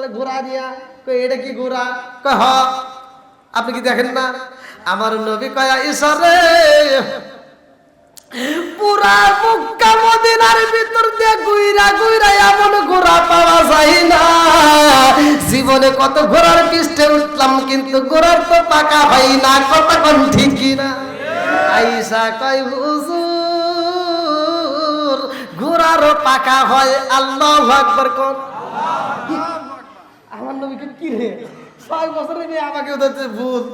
বলে ঘোড়া নিয়া, কই এটা কি ঘোড়া? কয় হ, আপনি কি দেখেন না? আমার নবী কয় আয়েশা রে, পুরা মক্কা মদিনার ভিতর দিয়ে ঘুইরা ঘুইরা এমন ঘোড়া পাওয়া যায় না। জীবনে কত ঘোড়ার পিষ্টে উঠলাম, কিন্তু ঘোড়ার তো পাকা হয় না। কথা কোন ঠিক কিনা? আয়েশা কয় হুজুর, ঘোড়ারও পাকা হয়। আল্লাহু আকবার কোন। আমার নবীকে কি রে 6 বছরের মেয়ে আমাকে ওদের ভূত।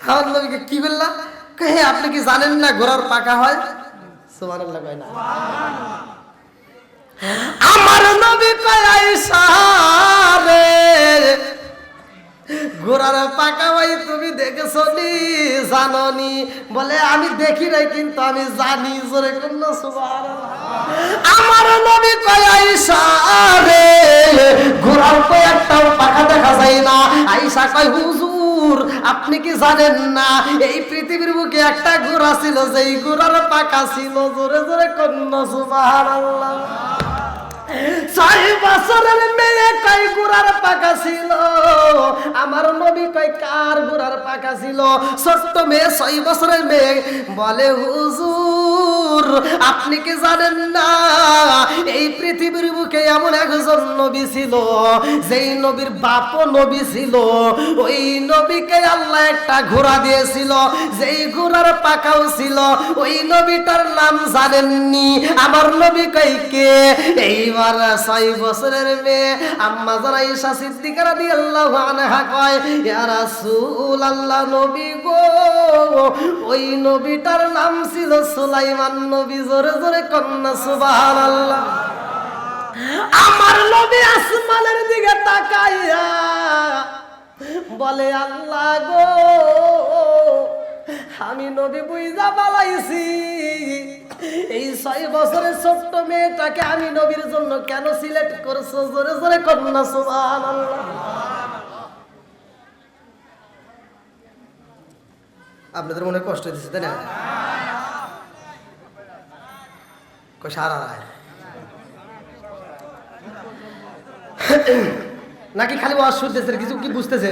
আমার নবীকে কি বললা? হে আপনি কি জানেন না ঘোড়ার পাকা হয়? সুবহানাল্লাহ কয় না। আমার নবী কয় আয়েশা রে, ঘোড়ার পাকা ভাই তুমি দেখেছো নি, জানো নি? বলে আমি দেখি নাই, কিন্তু আমি জানি। জোরে কোন সুবহানাল্লাহ। আমার নবী কয় আয়েশা রে, ঘোড়ার তো একটাও পাকা দেখা যায় না। আয়েশা কয় হুজুর, আপনি কি জানেন না এই পৃথিবীর বুকে একটা ঘোড়া ছিল, যেই ঘোড়ার পাকা ছিল। জোরে জোরে কোন সুবহানাল্লাহ। 6 বছরের মেয়ে কয় ঘোড়ার পাকা ছিল। আমার নবী কয় কার ঘোড়ার পাকা ছিল? ছোট্ট মেয়ে, 6 বছরের মেয়ে বলে হুজুর, আপনি কি জানেন না এই পৃথিবীর বুকে এমন একজন নবী ছিল, যেই নবীর বাপও নবী ছিল। ওই নবীকে আল্লাহ একটা ঘোড়া দিয়েছিল, যেই ঘোড়ার পাকাও ছিল। ওই নবীটার নাম জানেননি? আমার নবী কয় কে? এইবার 6 বছরের মেয়ে আম্মা জান আয়েশা সিদ্দিকা রাদিয়াল্লাহু আনহা কয়, ইয়া রাসূলুল্লাহ, নবী গো, ওই নবীটার নাম ছিল সুলাইমান নবী। জোরে জোরে কন্না সুবহানাল্লাহ। আমার নবী আসমানের দিকে তাকাইয়া বলে, আল্লাহ গো, আমি নবী বুইজা বালাইছি, এই 6 বছরের ছোট্ট মেয়েটাকে আমি নবীর জন্য কেন সিলেক্ট করছো? জোরে জোরে কন্না সুবহানাল্লাহ। আপনাদের মনে কষ্ট দিচ্ছে তাই না? সারা নাকি খালি ওয়াজ শুনতেছে, কিছু কি বুঝতেছে?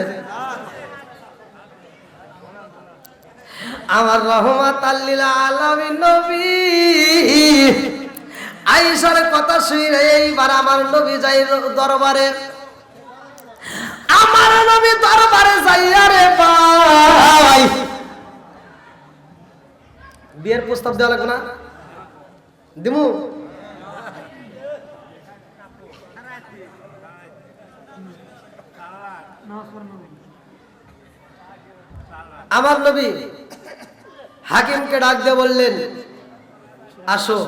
আমার রহমাতাল লিল আলামিন নবী আয়েশার কথা শুনে এইবার আমার নবী যাই দরবারে। আমার নবী দরবারে যাইয়া রে ভাই, বিয়ের প্রস্তাব দেওয়া লাগবে না? দিমু? আমার নবী হাকিমকে ডাক দিয়ে বললেন, আসো।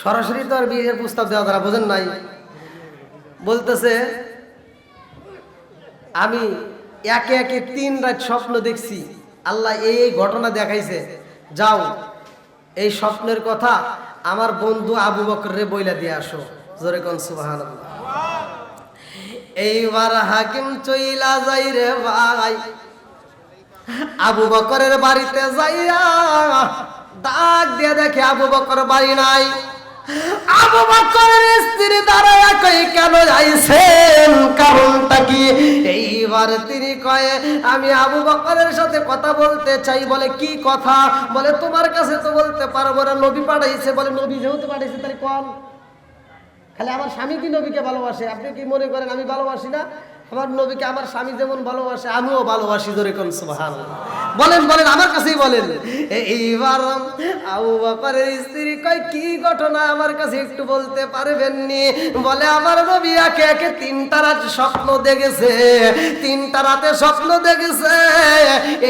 সরাসরি তো আর বিয়ের প্রস্তাব দেওয়া তারা বোঝেন নাই। বলতেছে, আমি একে একে 3 রাত স্বপ্ন দেখছি, আল্লাহ এই ঘটনা দেখাইছে, যাও এই স্বপ্নের কথা আমার বন্ধু আবু বকর বইলা দিয়ে আসো। জোরে কোন সুবহানাল্লাহ। এইবার হাকিম চইলা যাই রে ভাই, আবু বকরের বাড়িতে যাইয়া ডাক দিয়ে দেখে আবু বকর বাড়ি নাই। আবু বকরের স্ত্রী দাঁড়ায়া কই, কেন আইছেন, কারণটা কি? এইবার তিনি কয়ে, আমি আবু বকরের সাথে কথা বলতে চাই। বলে কি কথা? বলে তোমার কাছে তো বলতে পারবো না, নবী পাঠাইছে। বলে নবী যেহেতু পাঠাইছে তাহলে কম, খালি আমার স্বামী কি নবীকে ভালোবাসে? আপনি কি মনে করেন আমি ভালোবাসি না? আমার নবীকে আমার স্বামী যেমন ভালোবাসে আমিও ভালোবাসি। ধরে কোন সুবহানাল্লাহ। বলেন বলেন, আমার কাছেই বলেন। এইবার আবু বকরের স্ত্রী কয়, কি ঘটনা আমার কাছে একটু বলতে পারবেন নি? বলে আমার নবী একে একে 3টা রাত স্বপ্ন দেখেছে। 3টা রাতে স্বপ্ন দেখেছে।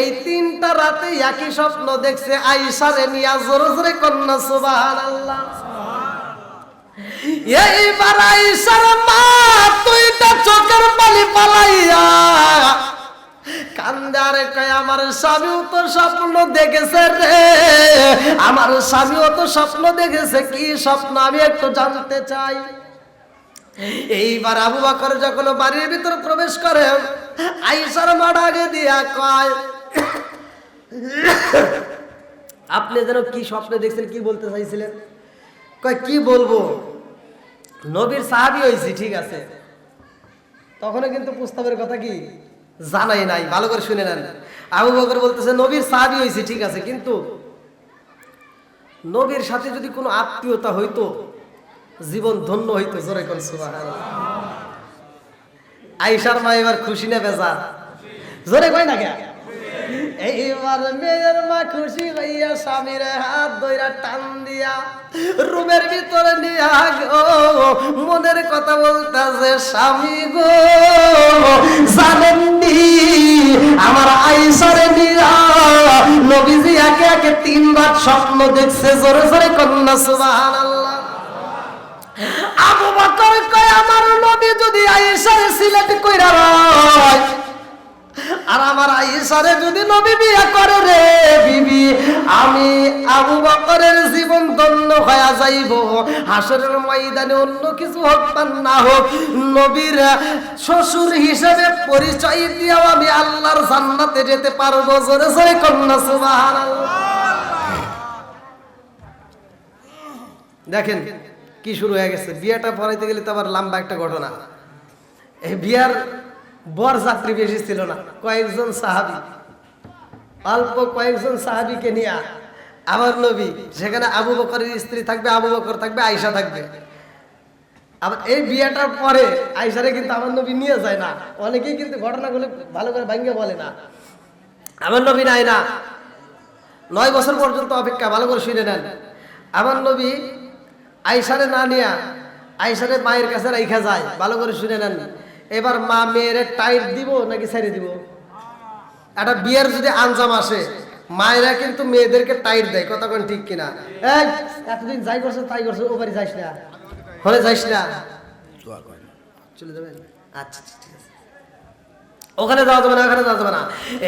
এই 3টা রাতে একই স্বপ্ন দেখছে, আয়েশারে নিয়া। জোরে জোরে কন্না সুবহানাল্লাহ। এইবার আয়েশার মা 2টা চোখের পানি পালাইয়া কান্দারে কয়, আমার স্বামীও তো স্বপ্ন দেখেছে রে, আমার স্বামীও তো স্বপ্ন দেখেছে। কি স্বপ্ন আমি একটু জানতে চাই। এইবার আবু বকর যখন বাড়ির ভিতর প্রবেশ করে, আয়েশার মা ডাকে দিয়া কয়, আপনি যেন কি স্বপ্ন দেখছেন, কি বলতে চাইছিলেন? কয় কি বলবো, নবীর সাহাবী হইছি ঠিক আছে, তখনও কিন্তু প্রস্তাবের কথা কি জানাই নাই। ভালো করে শুনে নেন। আবু বকর বলতেছে নবীর সাহাবী হয়েছে ঠিক আছে, কিন্তু নবীর সাথে যদি কোনো আত্মীয়তা হইতো জীবন ধন্য হইতো। জোরে কোন সুবহানাল্লাহ। আয়েশার মা এবার খুশি না বেজার? জোরে কয় না কে? এইবার মেয়ের মা খুশি হইয়া স্বামীর হাত ধইরা টান দিয়া রুমের ভিতরে নিয়া গো মনের কথা বলতাছে, স্বামী গো জানেননি আমার আয়েশারে নিয়া নবীজি একে একে 3 রাত স্বপ্ন দেখছে। জোরে জোরে কন্যা সুবহানাল্লাহ। আবু বকর কয় আমার নবী যদি আয়েশারে সিলেক্ট কইরা রয় আর আমার আয়েশারে যদি নবী বিয়ে করে রে বিবি, আমি আবু বকরের জীবন ধন্য হয়ে যাইব। হাসরের ময়দানে অন্য কিছু হোক বা না হোক নবীর শ্বশুর হিসেবে পরিচয় দিয়েও আমি আল্লাহর জান্নাতে যেতে পারবো। জোরে জোরে কন্যা সুবহানাল্লাহ। দেখেন কি শুরু হয়ে গেছে। বিয়েটা পড়াইতে গেলে তো আবার লম্বা একটা ঘটনা। এই বিয়ার বর যাত্রী বেশি ছিল না, কয়েকজন সাহাবী, অল্প কয়েকজন সাহাবীকে নিয়ে আমার নবী, সেখানে আবু বকরের স্ত্রী থাকবে, আবু বকর থাকবে, আয়েশা থাকবে। আবার এই বিয়েটার পরে আয়েশারে কিন্তু আমার নবী নিয়ে যায় না। অনেকেই কিন্তু ঘটনাগুলো ভালো করে ভাঙ্গে বলে না। আমার নবী নাই না, 9 বছর পর্যন্ত অপেক্ষা। ভালো করে শুনে নেন। আমার নবী আয়েশারে না নিয়ে আয়েশারে মায়ের কাছে রাইখা যায়। ভালো করে শুনে নেন। এবার মা মেয়ের টাইট দিব নাকি ছেড়ে দিব? একটা বিয়ের যদি আঞ্জাম আসে মায়েরা কিন্তু মেয়েদেরকে টাইট দেয়। কথা কোন ঠিক কিনা? এই এতদিন যাই করছো তাই করছো, ও বাড়ি যাইস না, হলে যাইস না, চলে যাবেন। আচ্ছা ঠিক আছে, ওখানে যাওয়া যাবে না, ওখানে যাওয়া যাবে না।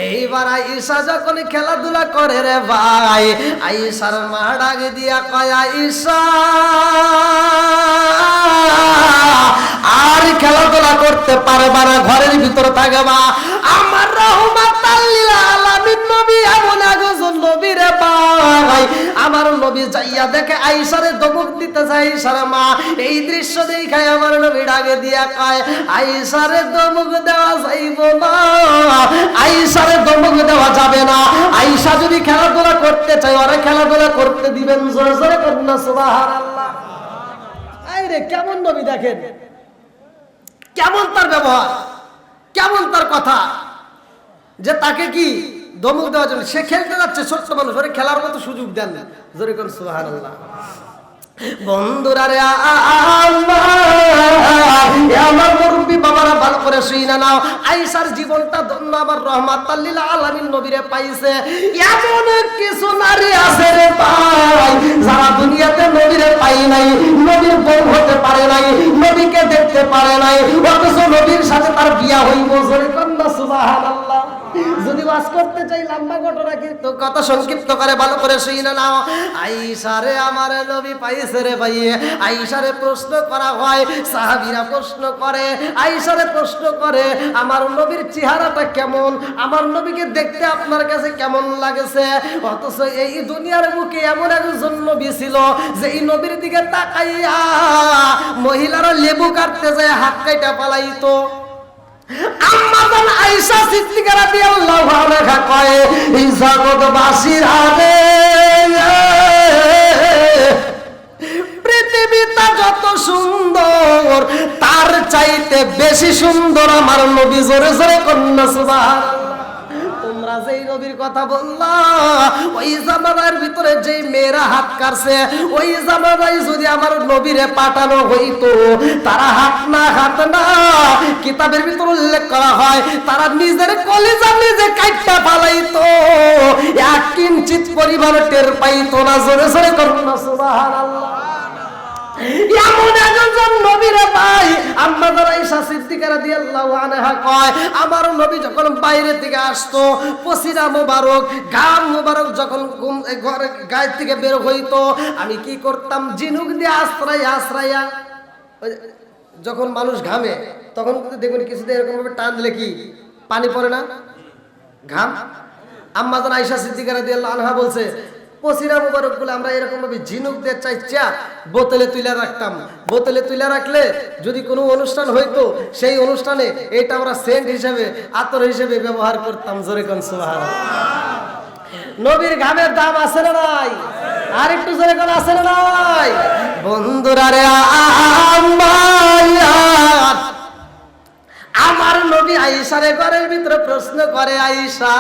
এইবার আয়েশা যখন খেলাধুলা করে রে ভাই, আয়েশার মা ডাকে দিয়া কয় আয়েশা আর খেলাধুলা করতে পারবা না, ঘরের ভিতরে থাকবা। আমার রাহমাতাল লিল আলামিন নবী এমন একজন নবী রে ভাই, আমার নবী যাইয়া দেখে আয়েশারে দমক দিতে যায় আয়েশার মা। এই দৃশ্য দেখায় আমার নবী ডাকে দিয়া কয় আয়েশারে দমক দেওয়া যাইব না, আয়েশারে দমক দেওয়া যাবে না। আয়েশা যদি খেলাধুলা করতে চায় ওরা খেলাধুলা করতে দিবেন। জোরে জোরে কন্যা সুবহানাল্লাহ। আরে কেমন নবী দেখেন, কেমন তার ব্যবহার, কেমন তার কথা, যে তাকে কি দমক দেওয়ার জন্য সে খেলতে যাচ্ছে, ছোট্ট মানুষ, ওরে খেলার মতো সুযোগ দেন না। জোরে কোন সুবহানাল্লাহ। বন্ধুরা রে আমার মুরব্বি বাবারা ভালো করে শুইনা নাও। আয়েশার জীবনটা ধন্য, আমার রাহমাতাল লিল আলামিন নবীরে পাইছে। এমন কিছু নারী আছে রে ভাই যারা দুনিয়াতে নবীরে পাই নাই, নবীর বউ হতে পারে নাই, নবীকে দেখতে পারে নাই, অথচ নবীর সাথে তার বিয়া হইব। জোরে কন্যা সুবহানাল্লাহ। যদি ওয়াজ করতে চাই লম্বা ঘটনা, কিন্তু কথা সংক্ষিপ্ত করে ভালো করে শুইনা নাও। আয়েশারে আমার নবী পাইছে রে ভাই। আয়েশারে প্রশ্ন করা হয়, সাহাবীরা প্রশ্ন করে, আয়েশারে প্রশ্ন করে আমার নবীর চেহারাটা কেমন, আমার নবীকে দেখতে আপনার কাছে কেমন লাগেছে? অথচ এই দুনিয়ার বুকে এমন একজন নবী ছিল যে এই নবীর দিকে তাকাইয়া মহিলারা লেবু কাটতে যায় হাত কাইটা পালাইতো। আম্মাজান আয়েশা সিদ্দিকা রাদিয়াল্লাহু আনহা কয় এই জগৎবাসীর আরে পৃথিবীটা যত সুন্দর তার চাইতে বেশি সুন্দর আমার নবী। জোরে জোরে কন্যা সুবহানাল্লাহ। তোমরা যেই নবীর কথা বললা ওই জামানার ভিতরে যেই মেয়েরা হাত কাটছে, ওই জামানায় যদি আমার নবীরে পাঠানো হইতো, তারা হাত না কিতাবের ভিতরে উল্লেখ করা হয় তারা নিজের কলিজা নিজে কাটটা ফালাইতো, এক কিঞ্চিত পরিমাণ টের পাইতো না। জোরে জোরে কন্যা সুবহানাল্লাহ। এমন একজন নবী রে ভাই। আম্মা আয়েশা সিদ্দিকা রাদিয়াল্লাহু আনহা কয় আমার নবী যখন বাইরে থেকে আসতো, পসিনা মোবারক, গাম মোবারক যখন গায়ের থেকে বের হইতো, আমি কি করতাম জিনুক দিয়ে আশ্রাইয়া যখন মানুষ ঘামে তখন দেখবেন কিছুতে এরকম ভাবে টান দিলে কি পানি পড়ে না, ঘাম। আম্মা আয়েশা সিদ্দিকা রাদিয়াল্লাহু আনহা বলছে পসিনা মুবারক গুলো আমরা এরকম ভাবে ঝিনুক দিয়ে চাইচা বোতলে তুলে রাখতাম। বোতলে তুলে রাখলে যদি কোনো অনুষ্ঠান হইতো সেই অনুষ্ঠানে এটা আমরা সেন্ট হিসেবে, আতর হিসেবে ব্যবহার করতাম। জোরে কোন সুবহানাল্লাহ। নবীর ঘামের দাম আছে না নাই? আর একটু জোরে কোন আছে না নাই? বন্ধুরা রে, আমার নবী আয়েশারে ঘরের ভিতরে প্রশ্ন করে, আয়েশা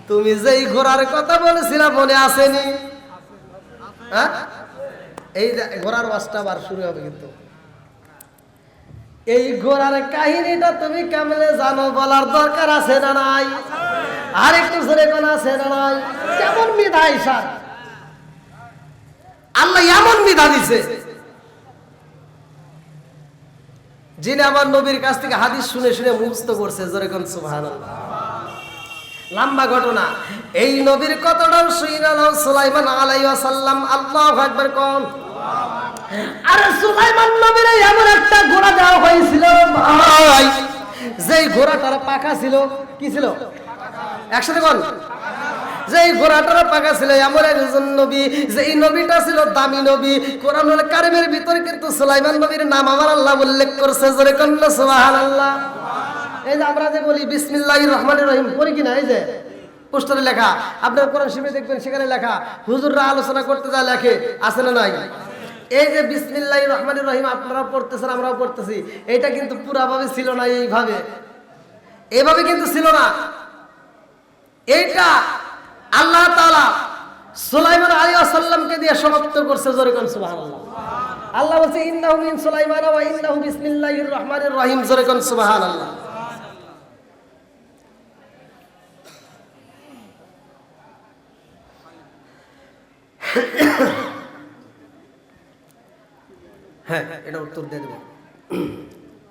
তুমি যেই ঘোড়ার কথা বলেছিলা মনে আসেনি? হ্যাঁ, এই ঘোড়ার ওয়াজটা আবার শুরু হবে, কিন্তু এই ঘোড়ার কাহিনীটা তুমি কেমনে জানো বলার দরকার আছে না নাই? আর একটু জোরে কোন আছে না নাই? কেমন মিধা আয়েশা, আল্লাহ এমন মিধা দিছে, যিনি আমার নবীর কাছ থেকে হাদিস শুনে শুনে মুখস্থ করছে। জোরে কোন সুবহানাল্লাহ। লম্বা ঘটনা। এই নবীর কথাটাও শুনালো সুলাইমান আলাইহিস সালাম। আল্লাহু আকবার কোন। আরে সুলাইমান নবীর এমন একটা ঘোড়া দেওয়া হয়েছিল ভাই, যেই ঘোড়াটার পাখা ছিল, কি ছিল? একসাথে কোন। যেই ঘোড়াটার পাখা ছিল এমন একজন নবী, যেই নবীটা ছিল দামি নবী। কোরআনুল কারীমের ভিতরে কিন্তু সুলাইমান নবীর নাম আমার আল্লাহ উল্লেখ করছে। জোরে কোন সুবহানাল্লাহ। এই যে আমরা যে বলি বিসমিল্লাহির রহমানির রহিম, পড়ি কিনা? এই যে পোস্টারে লেখা, আপনার কোরআন শরীফে দেখবেন সেখানে লেখা, হুজুররা আলোচনা করতে যা লেখে, আছে না নাই? এই যে বিসমিল্লাহির রহমানির রহিম আপনারা পড়তেছেন, আমরাও পড়তেছি, এটা কিন্তু পুরাভাবে ছিল না। এইভাবে কিন্তু ছিল না। এইটা আল্লাহ তাআলা সুলাইমান আলাইহিস সালামকে দিয়ে সমাপ্ত করছে। জোরে কোন সুবহানাল্লাহ। আল্লাহ বলছে ইন্নাহু মিন সুলাইমান ওয়া ইন্নাহু বিসমিল্লাহির রহমানির রহিম। জোরে কোন সুবহানাল্লাহ। হ্যাঁ, এটা উত্তর দিয়ে দেব।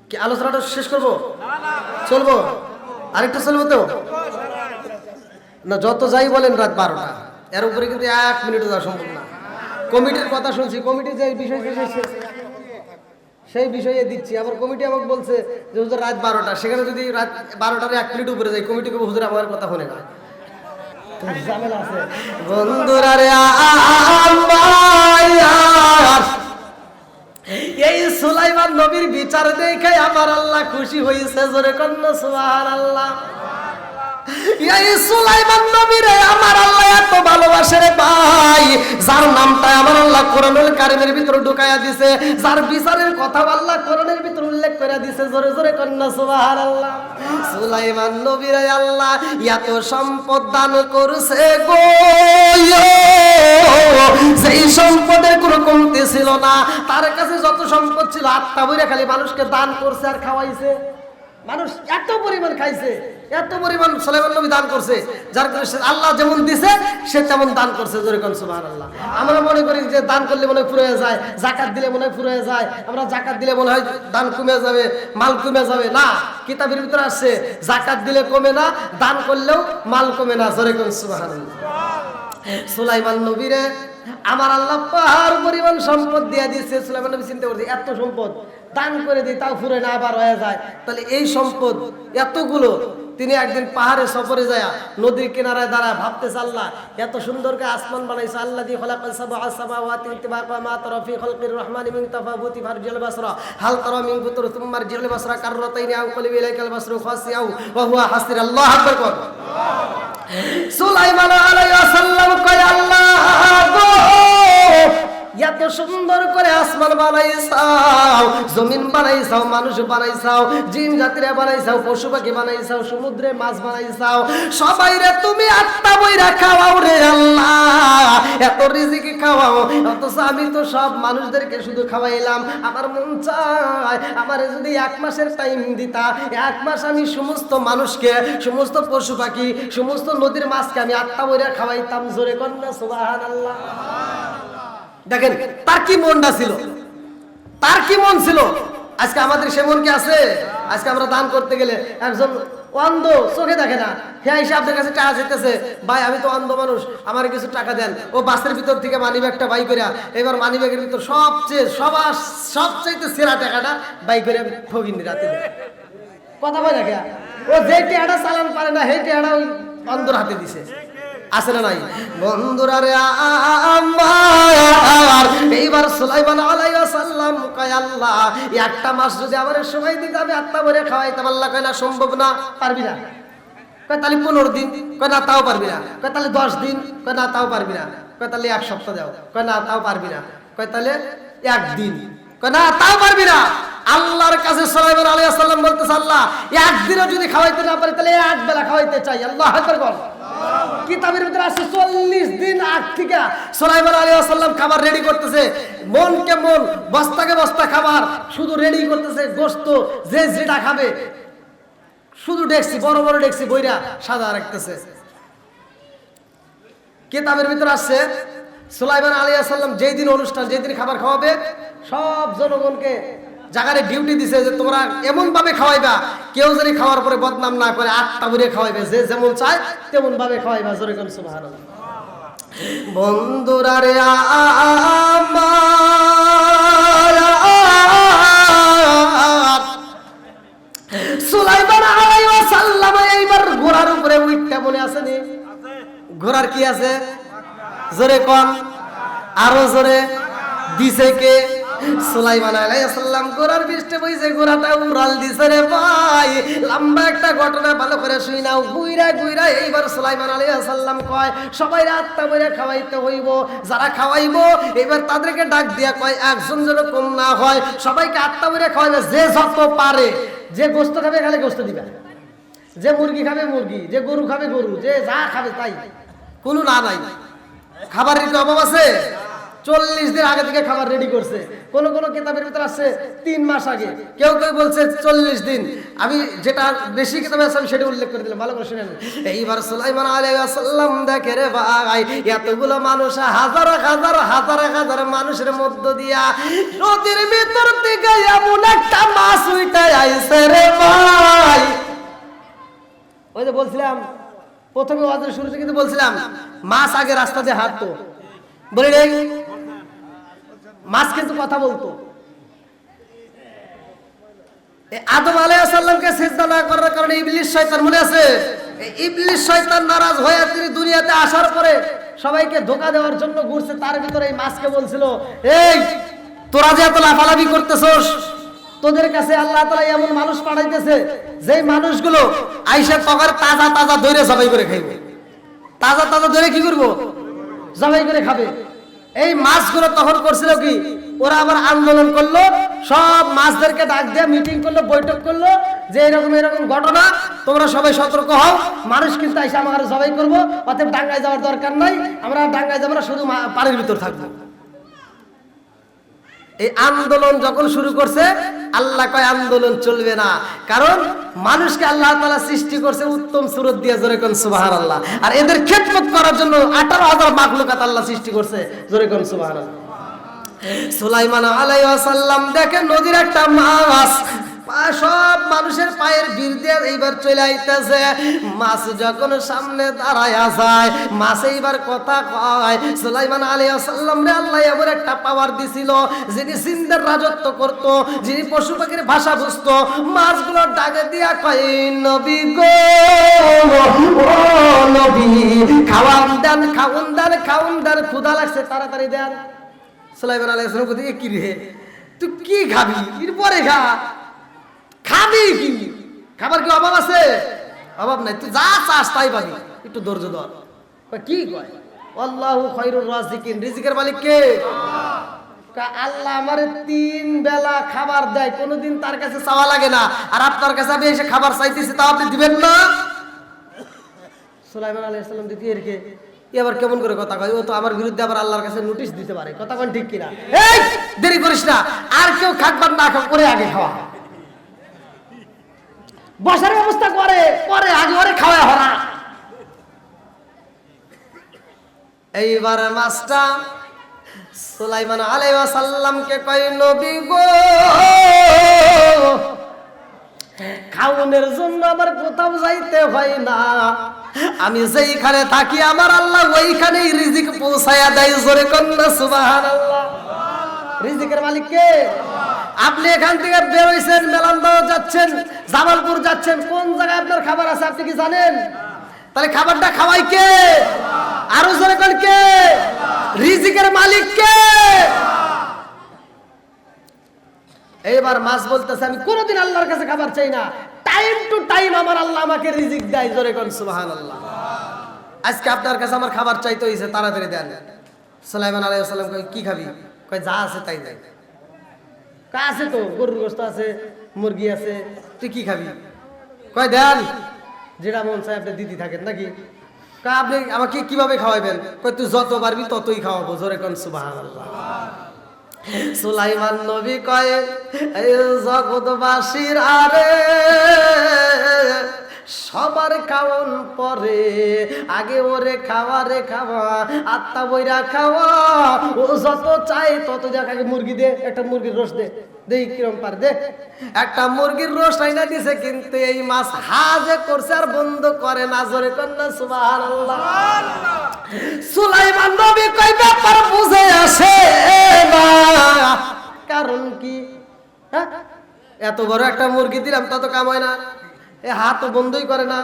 কি আলোচনাটা শেষ করবো? চলবো? আরেকটা চলবো তো না? যত যাই বলেন রাত 12টা, এর উপরে কিন্তু 1 মিনিটও যাওয়া সম্ভব না। কমিটির কথা শুনছি, কমিটি যে বিষয় সেই বিষয়ে দিচ্ছি। আবার কমিটি আমাকে বলছে যে হুজুর রাত 12টা, সেখানে যদি রাত 12টার 1 মিনিট উপরে যাই, কমিটি কে হুজুর আমার কথা শুনে না। ঝামেলা আছে বন্ধুরা রে। এই সুলাইমান নবীর বিচার দেখে আমার আল্লাহ খুশি হয়েছে। জোরে কোন সুবহানাল্লাহ। এই সুলাইমান নবীরে আমার আল্লাহ এত ভালোবাসে রে ভাই, যার নামটা আমার আল্লাহ কোরআনুল কারীমের ভিতরে ঢুকায়া দিয়েছে, যার বিচারের কথা আল্লাহ কোরআনের ভিতরে উল্লেখ করে দিয়েছে। জোরে জোরে কোন সুবহানাল্লাহ। সুলাইমান নবীরে আল্লাহ এত সম্পদ দান করছে গো, সেই সম্পদের কোনো কমতি ছিল না। তার কাছে যত সম্পদ ছিল আটটা বইরা খালি মানুষকে দান করছে আর খাওয়াইছে। মানুষ এত পরিমাণ খাইছে, এত পরিমাণ সুলাইমান নবী দান করছে, যার কারণে আল্লাহ যেমন দিছে সে তেমন দান করছে। জোরে কোন সুবহানাল্লাহ। আমরা মনে করি যে দান করলে মনে হয় ফুরিয়ে যায়, যাকাত দিলে মনে হয় ফুরিয়ে যায়, আমরা যাকাত দিলে মনে হয় দান কমে যাবে, মাল কমে যাবে। না, কিতাবের ভিতরে আসছে যাকাত দিলে কমে না, দান করলেও মাল কমে না। জোরে কোন সুবহানাল্লাহ। সুলাইমান নবীরে আমার আল্লাহ পাহাড় পরিমাণ সম্পদ দিয়ে দিয়েছে। সুলাইমান নবী চিন্তা করছে এত সম্পদ দান করে দিই তাও ফুরে না, আবার হয়ে যায়। তাহলে এই সম্পদ এতগুলো, তিনি একদিন পাহাড়ে সফরে যায় নদীর কিনারায় দাঁড়ায় ভাবতেছে, আল্লাহ এত সুন্দর করে আসমান বানাইছে, আল্লাহ দি খলাকাল সাবআ সামাওয়াতি তিবাকা মা তারা ফি খালকির রহমানি মিন তাফাবুতি ফারজিল বাসরা হাল তারা মিন ফুতুর সুম্মা আরজিল বাসরা কাররাতাইনি আও কলিবি ইলাইকাল বাসরু খাসিয়াও ওয়া হুয়া হাসির। আল্লাহু আকবার কর। সুলাইমান আলাইহিস সালাম কয়, আল্লাহ গো এত সুন্দর করে আসমান বানাইছাও, জমিন বানাইছাও, মানুষ বানাইছাও, জিন জাতিরে বানাইছাও, পশু পাখি বানাইছাও, সমুদ্রে মাছ বানাইছাও, সবাই রে তুমি আটটা বইরা খাওয়াও রে আল্লাহ, এত রিজিক খাওয়াও। অথচ আমি তো সব মানুষদেরকে শুধু খাওয়াইলাম। আমার মন চায় আমারে যদি 1 মাসের টাইম দিতা, 1 মাস আমি সমস্ত মানুষকে, সমস্ত পশু পাখি, সমস্ত নদীর মাছকে আমি আটটা বইরা খাওয়াইতাম। জোরে কন্যা সুবহানাল্লাহ। দেখেন তার কি মনটা ছিল, তার কি মন ছিল। আজকে আমাদের সে মন কি আছে? আজকে আমরা দান করতে গেলে একজন অন্ধ, চোখে দেখে না, হ্যাঁ এসে আপনার কাছে টাকা চাইতেছে, ভাই আমি তো অন্ধ মানুষ, আমার কিছু টাকা দেন। ও বাসের ভিতর থেকে মানিব্যাগটা বাই করে, এবার মানিব্যাগের ভিতর সবচাইতে সেরা টাকাটা বাই করে ফকিনি রাতে কথা বলে দেখে, ও যে টেহাটা চালান পারে না সেই টেহাটা ওই অন্ধর হাতে দিছে। আছে না নাই? বন্ধুরা রে আমার, এইবার সুলাইমান আলাইহিস সালাম কয় আল্লাহ একটা মাস যদি আমার সময় দিতে আমি আত্মা ভরে খাওয়াইতাম। আল্লাহ কয় না, সম্ভব না, পারবি না। কয় তাহলে 15 দিন, কয় না তাও পারবি না। কয় তাহলে 10 দিন, কয় না তাও পারবি না। কয় তাহলে 1 সপ্তাহ দাও, কয় না তাও পারবি না। কয় তাহলে 1 দিন, কয় না তাও পারবি না। আল্লাহর কাছে সুলাইমান আলাইহিস সালাম বলতেছে আল্লাহ একদিনও যদি খাওয়াইতে না পারি তাহলে এক বেলা খাওয়াইতে চাই। আল্লাহু আকবার বল। কিতাবের ভিতরে আছে 40 দিন আগ থেকে সুলাইমান আলাইহিস সালাম খাবার রেডি করতেছে, মনকে মন বস্তাকে বস্তা খাবার শুধু রেডি করতেছে, গোশত যে যেটা খাবে শুধু ডেকছি, বড় বড় ডেকছি বইরা সাদা রাখতেছে। কিতাবের ভিতরে আছে সুলাইমান আলাইহিস সালাম যেই দিন অনুষ্ঠান, যেই দিন খাবার খাওয়াবে সব জনগণকে জায়গায় ডিউটি দিছে যে তোমরা এমন ভাবে খাওয়াইবা কেউ যদি খাওয়ার পরে বদনাম না করে, আটটা ভরে খাওয়াইবে, যে যেমন চায় তেমন ভাবে খাওয়াইবা। জোরে কোন সুবহানাল্লাহ। বন্ধুরা রে আমার, সুলাইমান আলাইহিস সালাম এইবার ঘোড়ার উপরে উঠতে বলে আছে নি? ঘোড়ার কি আছে? জোরে কোন, আরো জোরে। দিছে কে? সুলাইমান আলাইহিস সালাম ঘোড়ার পৃষ্ঠে বইছে, ঘোড়াটা উড়াল দিছে রে ভাই। লম্বা একটা ঘটনা ভালো করে শুই নাও। গুইরা গুইরা এইবার সুলাইমান আলাইহিস সালাম কয় সবাই আত্মা বইরা খাওয়াইতে হইব, যারা খাওয়াইবো এবার তাদেরকে ডাক দিয়া কয় একজন যেন কম না হয়, সবাইকে আত্মা বইরা খাওয়াইবে, যে যত পারে। যে গোশত খাবে খালি গোশত দিবা, যে মুরগি খাবে মুরগি, যে গরু খাবে গরু, যে যা খাবে তাই, কোনো না নাই। খাবারের কি অভাব আছে? 40 দিন আগে থেকে খাবার রেডি করছে। কোন কোন কিতাবের ভিতরে আছে 3 মাস আগে, কেউ কেউ বলছে 40 দিন। আমি যেটা বেশি কিতাবে আছে আমি সেটা উল্লেখ করে দিলাম, ভালো করে শুনেন। এইবার সুলাইমান আলাইহিস সালাম দেখে রে ভাই এতগুলো মানুষ, হাজার হাজার হাজার হাজার মানুষের মধ্য দিয়া নদীর ভিতর থেকে এমন একটা মাছ উঠে আইছে রে ভাই। ওই যে বলছিলাম প্রথমে ওয়াজের শুরুতে কিন্তু বলছিলাম মাছ আগে রাস্তা দিয়ে হাঁটতো, বলি রে মাছ কিন্তু কথা বলতো। আদম আলাইহিস সালামকে সিজদা না করার কারণে ইবলিস শয়তান, মনে আছে? ইবলিস শয়তান নারাজ হয়ে তিনি দুনিয়াতে আসার পরে সবাইকে ধোঁকা দেওয়ার জন্য ঘুরছে। তার ভিতরে এই মাছকে বলছিল এই তোরা যে এত লাফালাফি করতেছস, তোদের কাছে আল্লাহ তাআলা এমন মানুষ পাঠাইতেছে যেই মানুষগুলো আইসা তখন তাজা তাজা ধরে জবাই করে খাইবে। তাজা তাজা ধরে কি করবো? জবাই করে খাবে। এই মাছগুলো তখন করছিল কি, ওরা আবার আন্দোলন করলো, সব মাছদেরকে ডাক দিয়ে মিটিং করলো, বৈঠক করলো যে এরকম এরকম ঘটনা, তোমরা সবাই সতর্ক হও, মানুষ কিন্তু এসে আমার জবাই করবো, অতএব ডাঙ্গায় যাওয়ার দরকার নাই, আমরা ডাঙ্গায় যাবো না, শুধু পানির ভিতর থাকবো। এই আন্দোলন যখন শুরু করছে আল্লাহ কয় আন্দোলন চলবে না, কারণ মানুষকে আল্লাহ তাআলা সৃষ্টি করছে উত্তম সুরত দিয়ে, জোরে কোন সুবহানাল্লাহ। আর এদের খেদমত করার জন্য 18,000 মাখলুকাত আল্লাহ সৃষ্টি করছে, জোরে কোন সুবহানাল্লাহ। সুলাইমান আলাইহিস সালাম দেখেন নদীর একটা মাছ সব মানুষের পায়ের ভিড় দিয়ে এইবার চলে আইতেছে। মাছ যখন সামনে দাঁড়ায়া যায়, মাছ এইবার কথা কয়। সুলাইমান আলাইহিস সালাম রে আল্লাহ এমন একটা পাওয়ার দিছিল, যিনি জিনদের রাজত্ব করত, যিনি পশু পাখির ভাষা বুঝতো। মাছগুলো ডাকে দিয়া কয় নবী গো, ও নবী খাওয়ান দেন, খাওন দেন, খাওন দেন, ক্ষুধা লাগছে তাড়াতাড়ি দেন। সুলাইমান আলাইহিস সালাম বলতে কি রে তুই কি খাবি, এরপরে খা, খাবি কি? খাবার কি অভাব আছে? অভাব নাই, তুই যা চাস তাই পাবি, একটু ধৈর্য ধর। কি কয় আল্লাহু খায়রুর রাযিকিন, রিজিকের মালিক কে? আল্লাহ আমারে 3 বেলা খাবার দেয়, কোনোদিন তার কাছে চাওয়া লাগে না, আর আপনার কাছে আমি এসে খাবার চাইতেছি তা আপনি দিবেন না? সুলাইমান আলাইহিস সালাম দেখি এরকে এবার কেমন করে কথা কয়, ও তো আমার বিরুদ্ধে আবার আল্লাহর কাছে নোটিশ দিতে পারে, কথা কোন ঠিক কিনা? এই দেরি করিস না, আর কেউ খাবার না খাও, করে আগে খাওয়া, বসার ব্যবস্থা করে পরে আগে ওরে খাওয়া হরা। এইবার মাছটা সুলাইমান আলাইহিস সালামকে কয় নবী গো, খাওনের জন্য আমার কোথাও যাইতে হয় না, আমি যেইখানে থাকি আমার আল্লাহ ওইখানেই রিজিক পৌঁছায়া দেয়, জোরে কন্না সুবহানাল্লাহ। রিজিকের মালিক কে? আপনি এখান থেকে বের হইছেন, মেলান্দাও যাচ্ছেন, জামালপুর যাচ্ছেন, কোন জায়গায় আপনার খাবার আছে আপনি কি জানেন? তাহলে খাবারটা খাওয়াই কে? আরো জোরে কোন কে? রিজিকের মালিক কে? এইবার মাছ বলতেছে আমি কোনোদিন আল্লাহর কাছে খাবার চাই না, টাইম টু টাইম আমার আল্লাহ আমাকে রিজিক দেয়। জোরে কোন সুবহানাল্লাহ। আজকে আপনার কাছে আমার খাবার চাইতে হইছে, তাড়াতাড়ি দেন। সুলাইমান আলাইহিস সালাম কয় কি খাবি? কয় যা আছে তাই দেয়। কা আছে তো গরুর গোশত আছে, মুরগি আছে, তুই কি খাবি? কয় দেন, যেটা মন চায় আপনি দিদি থাকেন নাকি? কয় আপনি আমাকে কিভাবে খাওয়াবেন? কয় তুই যত পারবি ততই খাওয়াবো। জোরে কোন সুবহানাল্লাহ। সুলাইমান নবী কয় এই জগৎবাসীর আরে সবার খাওয়ান পরে, আগে ওরে খাওয়া রে খাওয়া, আত্মা বইরা খাওয়া, ও যত চাই তত দেখ। আগে মুরগি দে, একটা মুরগির রোস্ট দে, দেই কিরম পার দে। একটা মুরগির রোস্ট আইনা দিছে, কিন্তু এই মাছ হাজে করছে আর বন্ধ করে না। জোরে কন্যা সুবহানাল্লাহ। সুলাইমান নবী কই ব্যাপার বুঝে আসে না, কারণ কি? এত বড় একটা মুরগি দিলাম তা তো কাম হয় না, এ হাত বন্ধই করে না,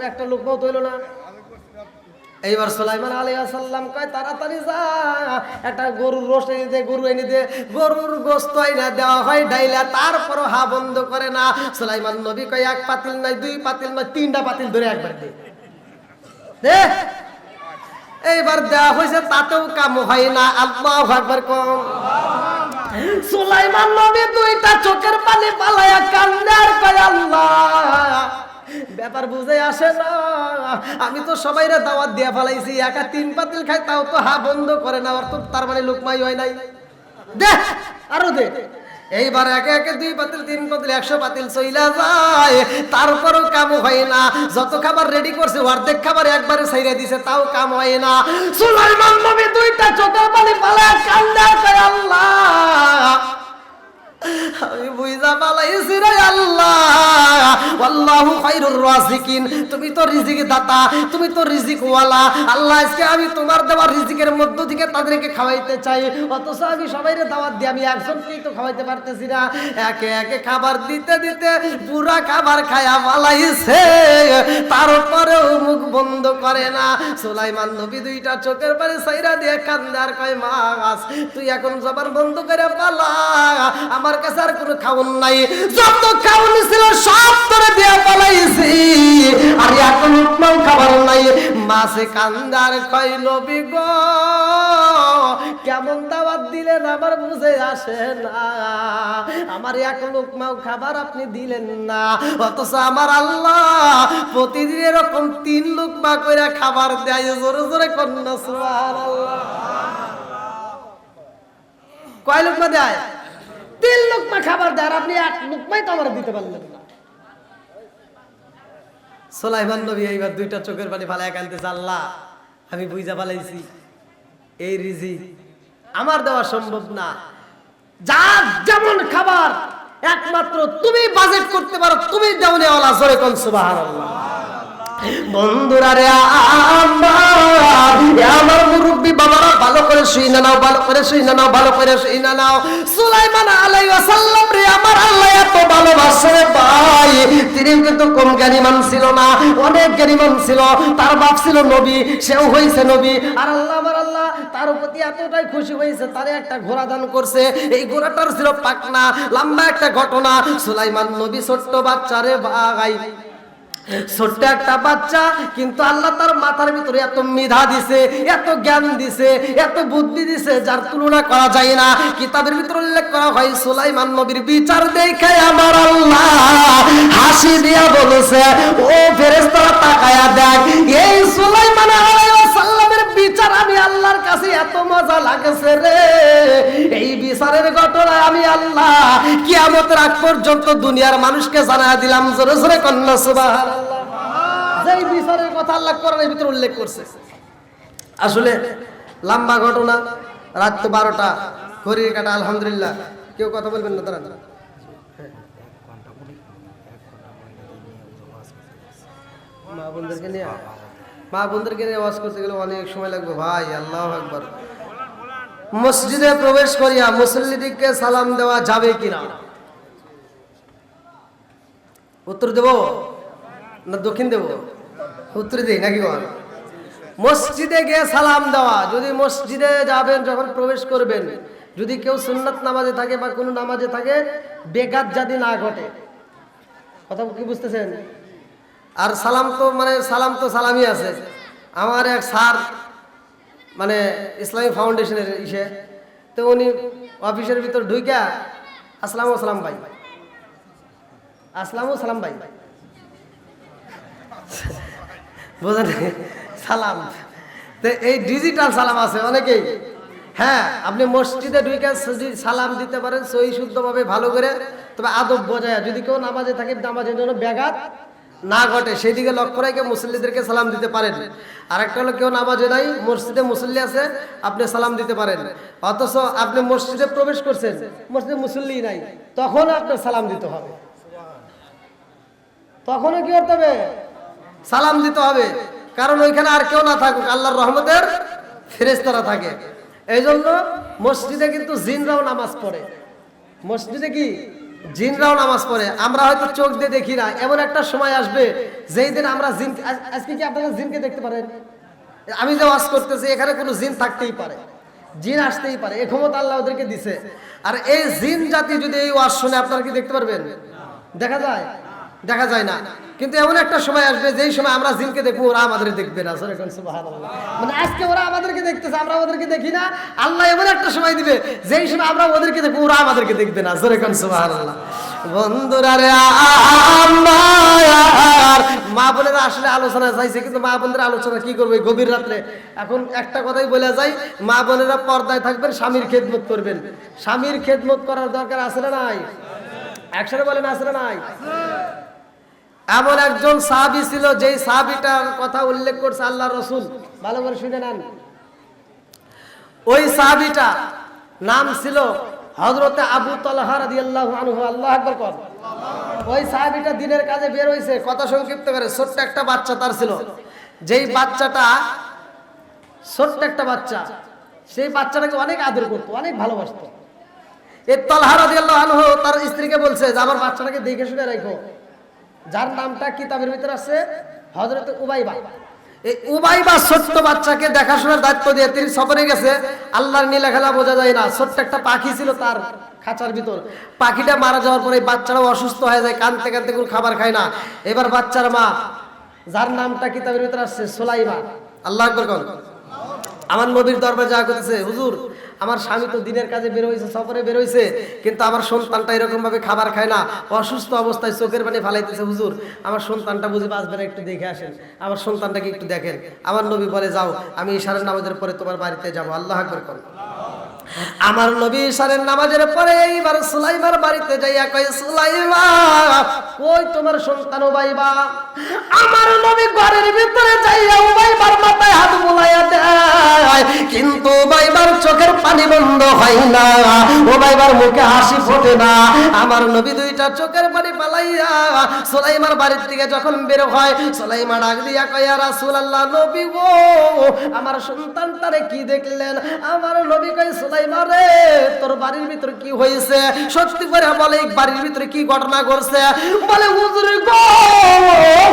একটা লোকমাও তৈল না। এইবার সুলাইমান আলাইহিস সালাম কয় তাড়াতাড়ি যা, একটা গরুর রোস্ট এনে দে, গরু এনে দে। গরুর গোশত এনে দেওয়া হয় ডাইলা, তারপরও হা বন্ধ করে না। সুলাইমান নবী কয় এক পাতিল নাই, দুই পাতিল নয়, তিনটা পাতিল ধরে একবার দে দে। এইবার দেওয়া হয়েছে, তাতেও কাম হয় না। আল্লাহু আকবার কম। সুলাইমান নবী দুইটা চোখের পানি পালায়া কান্দে আর কয় আল্লাহ, ব্যাপার বুঝে আসে না, আমি তো সবাইরে দাওয়াত দিয়া ফেলাইছি, একা তিন পাতিল খাই তাও তো হা বন্ধ করে না, অর্থ তার মানে লোকমাই হয় নাই, দে আরো দে। এইবার একে একে দুই পাতিল, তিন পাতিল, 100 পাতিল চইলা যায়, তারপরও কাম হয় না। যত খাবার রেডি করছে অর্ধেক খাবার একবারে ছাইরা দিছে, তাও কাম হয় না। সুলাইমান নবী দুইটা চোখের পানি পালায়া কান্দে আর কয় আল্লাহ, আমি বুঝা পালাইছি রে আল্লাহ, আল্লাহু খায়রুর রাযিকিন, তুমি তো রিজিক দাতা, তুমি তো রিজিক ওয়ালা। আল্লাহ আজকে আমি তোমার দেওয়া রিজিকের মধ্য থেকে তাদেরকে খাওয়াইতে চাই, অথচ আমি সবাইরে দাওয়াত দিই, আমি একজনকেই তো খাওয়াইতে পারতেছি না। একে একে খাবার দিতে দিতে পুরা খাবার খায়া পালাইছে, তারপরেও মুখ বন্ধ করে না। সুলাইমান নবী দুইটা চোখের পানি ছাইরা দিয়ে কান্দে আর কয় মাস, তুই এখন জবান বন্ধ করে পালা, আমার কাছে আর কোনো খাওন নাই, যত খাওন ছিল সব তোরে দিয়া পালাইছি, আর এখন উপমাও খাবার নাই। মাসে কান্দার কয় নবী গো, কেমন দাওয়াত দিলেন আমার বুঝে আসে না, আমার এক লোকমাও খাবার আপনি দিলেন না, অথচ আমার আল্লাহ প্রতিদিন এরকম 3 লোকমা কইরা খাবার দেয়। জোরে জোরে কন্যা সুবহানাল্লাহ। কয় লোকমা দেয়? 3 লোকমা খাবার দেয়, আর আপনি এক লোকমাই তো আমার দিতে পারলেন না। সুলাইমান নবী এইবার দুইটা চোখের পানি ফালায়া কাঁদতেছে, আল্লাহ আমি বুঝা পালাইছি এই রিজিক আমার দেওয়া সম্ভব না, যার যেমন খাবার একমাত্র তুমি বাজেট করতে পারো, তুমি দেওয়ালা। জোরে কোন সুবহানাল্লাহ। বন্ধুরা রে আমার মুরব্বী বাবারা, ভালো করে শুই না নাও, ভালো করে শুই না নাও, ভালো করে শুই না নাও। সুলাইমান আলাইহিস সালাম রে আমার আল্লাহ এত ভালোবাসে ভাই, তিনি কিন্তু কম জ্ঞানীমান ছিল না, অনেক জ্ঞানীমান ছিল। তার বাপ ছিল নবী, সেও হয়েছে নবী, আর আল্লাহ আমার আল্লাহ তার প্রতি এতটাই খুশি হয়েছে, তারে একটা ঘোড়া দান করছে। এই ঘোড়াটার ছিল পাকনা, লম্বা একটা ঘটনা। সুলাইমান নবী ছোট্ট বাচ্চারে ভাই, ছোট্ট একটা বাচ্চা, কিন্তু আল্লাহ তার মাথার ভিতরে এত মেধা দিছে, এত জ্ঞান দিছে, এত বুদ্ধি দিছে, যার তুলনা করা যায় না। কিতাবের ভিতরে উল্লেখ করা হয় সুলাইমান নবীর বিচার দেখে আমার আল্লাহ হাসি দিয়া বলেছে, ও ফেরেশতারা তাকায়া দেখ, এই সুলাইমান আলাইহিস সালামের বিচার আমি আল্লাহর কাছে এত মজা লাগছে রে, এই বিচারের ঘটনা আমি আল্লাহ কিয়ামতের আগ পর্যন্ত দুনিয়ার মানুষকে জানায়া দিলাম। জোরে জোরে কন্যা সুবহানাল্লাহ। যেই বিচারের কথা আল্লাহ কোরআনের ভিতরে উল্লেখ করছে, আসলে লম্বা ঘটনা। রাত তো 12টা, ঘড়ির কাটা। আলহামদুলিল্লাহ, কেউ কথা বলবেন না, দাঁড়ান। মা বোনদেরকে নিয়ে ওয়াজ করতে গেলে অনেক সময় লাগবে ভাই। আল্লাহু আকবার। মসজিদে প্রবেশ করিয়া মুসল্লিদিকে সালাম দেওয়া যাবে কিনা? উত্তর দেব না দক্ষিণ দেব? উত্তর দিই নাকি বল? মসজিদে গিয়ে সালাম দেওয়া। যদি মসজিদে যাবেন, যখন প্রবেশ করবেন, যদি কেউ সুন্নাত নামাজে থাকে বা কোনো নামাজে থাকে, বেগাত যদি না ঘটে, কথা কি বুঝতেছেন? আর সালাম তো মানে সালাম তো সালামই আছে। আমার এক স্যার মানে ইসলামী ফাউন্ডেশনের ইসে, তো উনি অফিসের ভিতর ঢুইকা আসসালামু সালাম ভাই, আসসালামু সালাম ভাই, বোঝেন সালাম। তো এই ডিজিটাল সালাম আছে অনেকেই। হ্যাঁ, আপনি মসজিদে ঢুকে সালাম দিতে পারেন সহি শুদ্ধভাবে ভালো করে, তবে আদব বজায়। যদি কেউ নামাজে থাকে, নামাজের জন্য ব্যাঘাত না ঘটে সেই দিকে লক্ষ্য রেখে মুসল্লিদেরকে সালাম দিতে পারেন। আর একটা হলো কেউ নামাজে নাই, মসজিদে মুসল্লি আছে, আপনি সালাম দিতে পারেন। অথচ আপনি মসজিদে প্রবেশ করছেন, মসজিদে মুসল্লি নাই, তখন আপনার সালাম দিতে হবে। তখনও কি করতে হবে? সালাম দিতে হবে। কারণ ওইখানে আর কেউ না থাকুক, আল্লাহর রহমতের ফেরেশতারা থাকে। এই জন্য মসজিদে কিন্তু জিনরাও নামাজ পড়ে। মসজিদে কি জিনরাও নামাজ পড়ে, আমরা হয়তো চোখ দিয়ে দেখি না। এমন একটা সময় আসবে যেই দিন আমরা জিন, আজকে কি আপনারা জিনকে দেখতে পারেন? আমি যে ওয়াজ করতেছি এখানে কোনো জিন থাকতেই পারে, জিন আসতেই পারে, এই ক্ষমতা আল্লাহ ওদেরকে দিছে। আর এই জিন জাতি যদি এই ওয়াজ শুনে, আপনারা কি দেখতে পারবেন? দেখা যায়? দেখা যায় না। কিন্তু এমন একটা সময় আসবে যেই সময় আমরা জিনকে দেখবো, ওরা আমাদের দেখবে না। সুবহানাল্লাহ। মানে আজকে ওরা আমাদেরকে দেখতেছে, আমরা ওদেরকে দেখি না। আল্লাহ এমন একটা সময় দিবে যেই সময় আমরা ওদেরকে দেখবো, ওরা আমাদেরকে দেখবে না। সুবহানাল্লাহ। বন্ধুরা রে, আমার মা বোনেরা আসলে আলোচনা চাইছে, কিন্তু মা বোনদের আলোচনা কি করবে গভীর রাত্রে? এখন একটা কথাই বলে যাই, মা বোনেরা পর্দায় থাকবেন, স্বামীর খেদমত করবেন। স্বামীর খেদমত করার দরকার আছে না নাই? একসাথে বলেন, আছে না নাই? এমন একজন সাহাবী ছিল, যেই সাহাবীটার কথা উল্লেখ করছে আল্লাহ রসুল, ভালো করে শুনে নেন। ওই সাহাবীটা নাম ছিল হযরতে আবু তালহা রাদিয়াল্লাহু আনহু। আল্লাহু আকবার কর। ওই সাহাবীটা দিনের কাজে বের হইছে, কথা সংক্ষিপ্ত করে, ছোট্ট একটা বাচ্চা তার ছিল। যেই বাচ্চাটা ছোট্ট একটা বাচ্চা, সেই বাচ্চাটাকে অনেক আদর করতো, অনেক ভালোবাসতো। এই তালহা রাদিয়াল্লাহু আনহু তার স্ত্রীকে বলছে যে আমার বাচ্চাটাকে দেখে শুনে রাখো, যার নামটা কিতাবের ভিতরে আছে হযরত উবাইবা। এই উবাইবা ছোট্ট বাচ্চাকে দেখাশোনার দায়িত্ব দিয়ে তিনি সফরে গেছে। আল্লাহর নীলা খেলা বোঝা যায় না। ছোট্ট একটা পাখি ছিল তার খাঁচার ভিতর। পাখিটা মারা যাওয়ার পরে বাচ্চাটাও অসুস্থ হয়ে যায়, কাঁদতে কাঁদতে কোনো খাবার খায় না। এবার বাচ্চার মা, যার নামটা কিতাবের ভিতরে আসছে সুলাইমা, আল্লাহু আকবার কর, আমার নবীর দরবারে যা করতেছে, হুজুর আমার স্বামী তো দিনের কাজে বের হয়েছে, সফরে বের হয়েছে, কিন্তু আমার সন্তানটা এরকম ভাবে খাবার খায় না, অসুস্থ অবস্থায় চোখের পানি ফালাইতেছে। হুজুর আমার সন্তানটা বুঝি বাঁচবে না, একটু দেখে আসেন, আমার সন্তানটাকে একটু দেখেন। আমার নবী বলে, যাও, আমি ইশারের নামাজের পরে তোমার বাড়িতে যাবো। আল্লাহু আকবার কর। আমার নবী ইশারের নামাজের পরে এইবার সুলাইমার বাড়িতে যাইয়া কয়, সুলাইমা কই তোমার সন্তান উবাইবা? আমার নবী ঘরের ভিতরে যাইয়া উবাইবার মাথায় হাত বুলাইয়া দেয়, কিন্তু উবাইবার চোখের পানি বন্ধ হয় না, উবাইবার মুখে হাসি ফোটে না। আমার নবী দুইটা চোখের পানি পালাইয়া সুলাইমার বাড়ির থেকে যখন বের হয়, সুলাইমা ডাক দিয়া কয়, ইয়া রাসূলুল্লাহ, নবী গো আমার সন্তানটারে কি দেখলেন? আমার নবী কয়, সুলাইমা রে তোর বাড়ির ভিতরে কি হয়েছে? সত্যি করে বলে, বাড়ির ভিতরে কি ঘটনা ঘটছে? বলে, হুজুর গো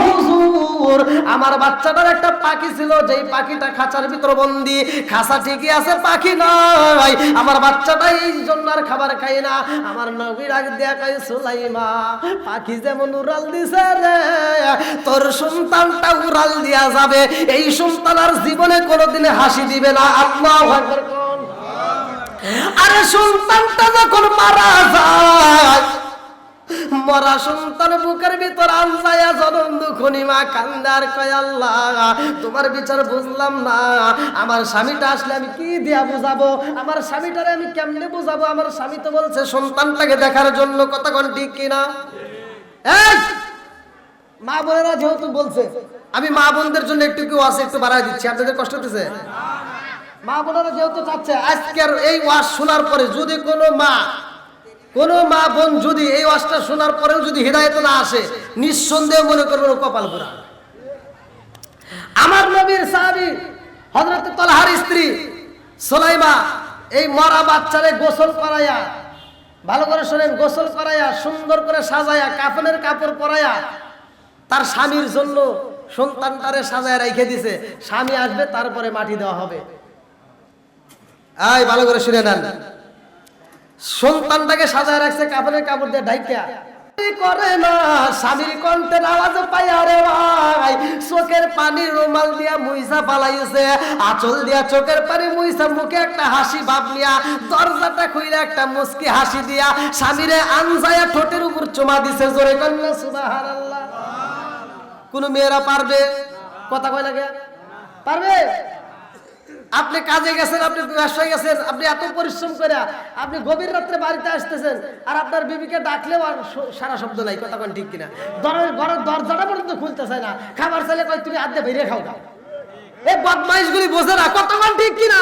হুজুর, আমার বাচ্চাটার একটা পাখি ছিল, যেই পাখিটা খাঁচার ভিতরে বন্দি। খাঁচা ঠিকই আছে, পাখি নাই। আমার বাচ্চাটা এই জন্য আর খাবার খায় না। আমার নবী ডাক দিয়া কয়, সুলাইমা পাখি যেমন উড়াল দিছে রে, তোর সন্তানটা উড়াল দিয়া যাবে। এই সন্তান আর জীবনে কোনোদিনে হাসি দিবে না। আল্লাহু আকবার। আরে সন্তানটা যখন মারা যায়, মরা সন্তান বুকের ভিতর আনসায়া জনম দুঃখনি মা কান্দার কয়, আল্লাহ তোমার বিচার বুঝলাম না। আমার স্বামীটা আসলে আমি কি দিয়া বুঝাবো? আমার স্বামীটারে আমি কেমনে বুঝাবো? আমার স্বামী তো বলছে সন্তানটাকে দেখার জন্য। কথা কোন ঠিক কিনা? এই মা বোনেরা যেহেতু বলছে, আমি মা বোনদের জন্য একটু কি ওয়াজ একটু বাড়াই দিচ্ছি। আপনাদের কষ্ট হতেছে? মা বোনেরা যেহেতু চাচ্ছে, আজকের এই ওয়াজ শোনার পরে যদি কোনো মা বোন যদি এই ওয়াজটা শোনার পরেও যদি হিদায়াত না আসে, নিঃসন্দেহ মনে করবেন কপাল পোড়া। আমার নবীর সাহাবী হযরত তালহার স্ত্রী সুলাইমা এই মরা বাচ্চারে গোসল করাইয়া, ভালো করে শোনেন, গোসল করাইয়া সুন্দর করে সাজাইয়া কাফনের কাপড় পরাইয়া তার স্বামীর জন্য সন্তানটারে সাজায় রেখে দিছে, স্বামী আসবে তারপরে মাটি দেওয়া হবে। এই ভালো করে শুনে নেন, সন্তানটাকে সাজায় রাখছে কাপড়ের কাপড় দিয়ে ঢাইকা করে না, স্বামীর কণ্ঠের আওয়াজ পাই আরে ভাই চোখের পানি রুমাল দিয়া মুইসা পালাইছে, আঁচল দিয়া চোখের পানি মুইসা, মুখে একটা হাসি ভাব নিয়া দরজাটা খুইলা একটা মুস্কি হাসি দিয়া স্বামীরে আনজায়া ঠোঁটের উপর চুমা দিছে। জোরে কন্যা সুবহানাল্লাহ। কোন মেয়েরা পারবে? কথা কয় লাগে পারবে? আপনি কাজে গেছেন, আপনি ব্যবসায় গেছেন, আপনি এত পরিশ্রম করে আপনি গভীর রাত্রে বাড়িতে আসতেছেন, আর আপনার বিবিকে ডাকলেও আর সারা শব্দ নাই। কথা কোন ঠিক কিনা? ঘরের দরজাটা পর্যন্ত খুলতে চায় না, খাবার চাইলে কয় তুমি আধে বেরিয়ে খাও না। এই বদমাইশগুলি বোঝে না। কথা কোন ঠিক কিনা?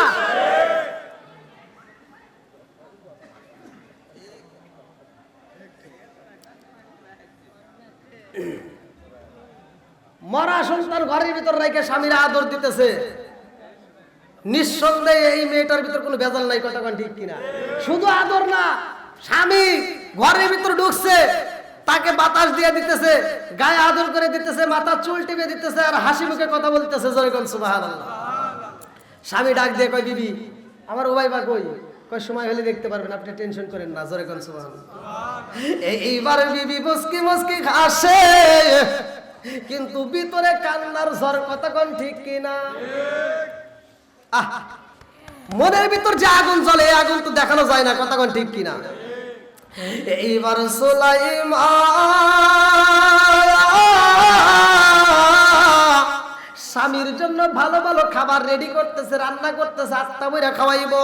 মরা সন্তান ঘরের ভিতর রেখে স্বামীরা আদর দিতেছে, নিঃসন্দেহে এই মেয়েটার ভিতর কোনো ভেজাল নাই। কথা কোন ঠিক কিনা? শুধু আদর না, স্বামী ঘরের ভিতর ঢুকছে, তাকে বাতাস দিয়ে দিতেছে, গায়ে আদর করে দিতেছে, মাথা চুল টিপে দিতেছে, আর হাসি মুখে কথা বলতেছে। জোরে কোন সুবহানাল্লাহ। স্বামী ডাক দিয়ে কয় বিবি আমার ও ভাই বা কই? কয় সময় হলে দেখতে পারবেন, আপনি টেনশন করেন না। জোরে কোন সুবহানাল্লাহ। এইবার বিবি মুস্কি মুস্কি হাসে, কিন্তু ভিতরে কান্নার ঝড়। কথা কোন ঠিক কিনা? মনের ভিতর যে আগুন জ্বলে, এই আগুন তো দেখানো যায় না। কথা কোন ঠিক কিনা? এইবার স্বামীর জন্য ভালো ভালো খাবার রেডি করতেছে, রান্না করতেছে, আত্মা বইরা খাওয়াইবো।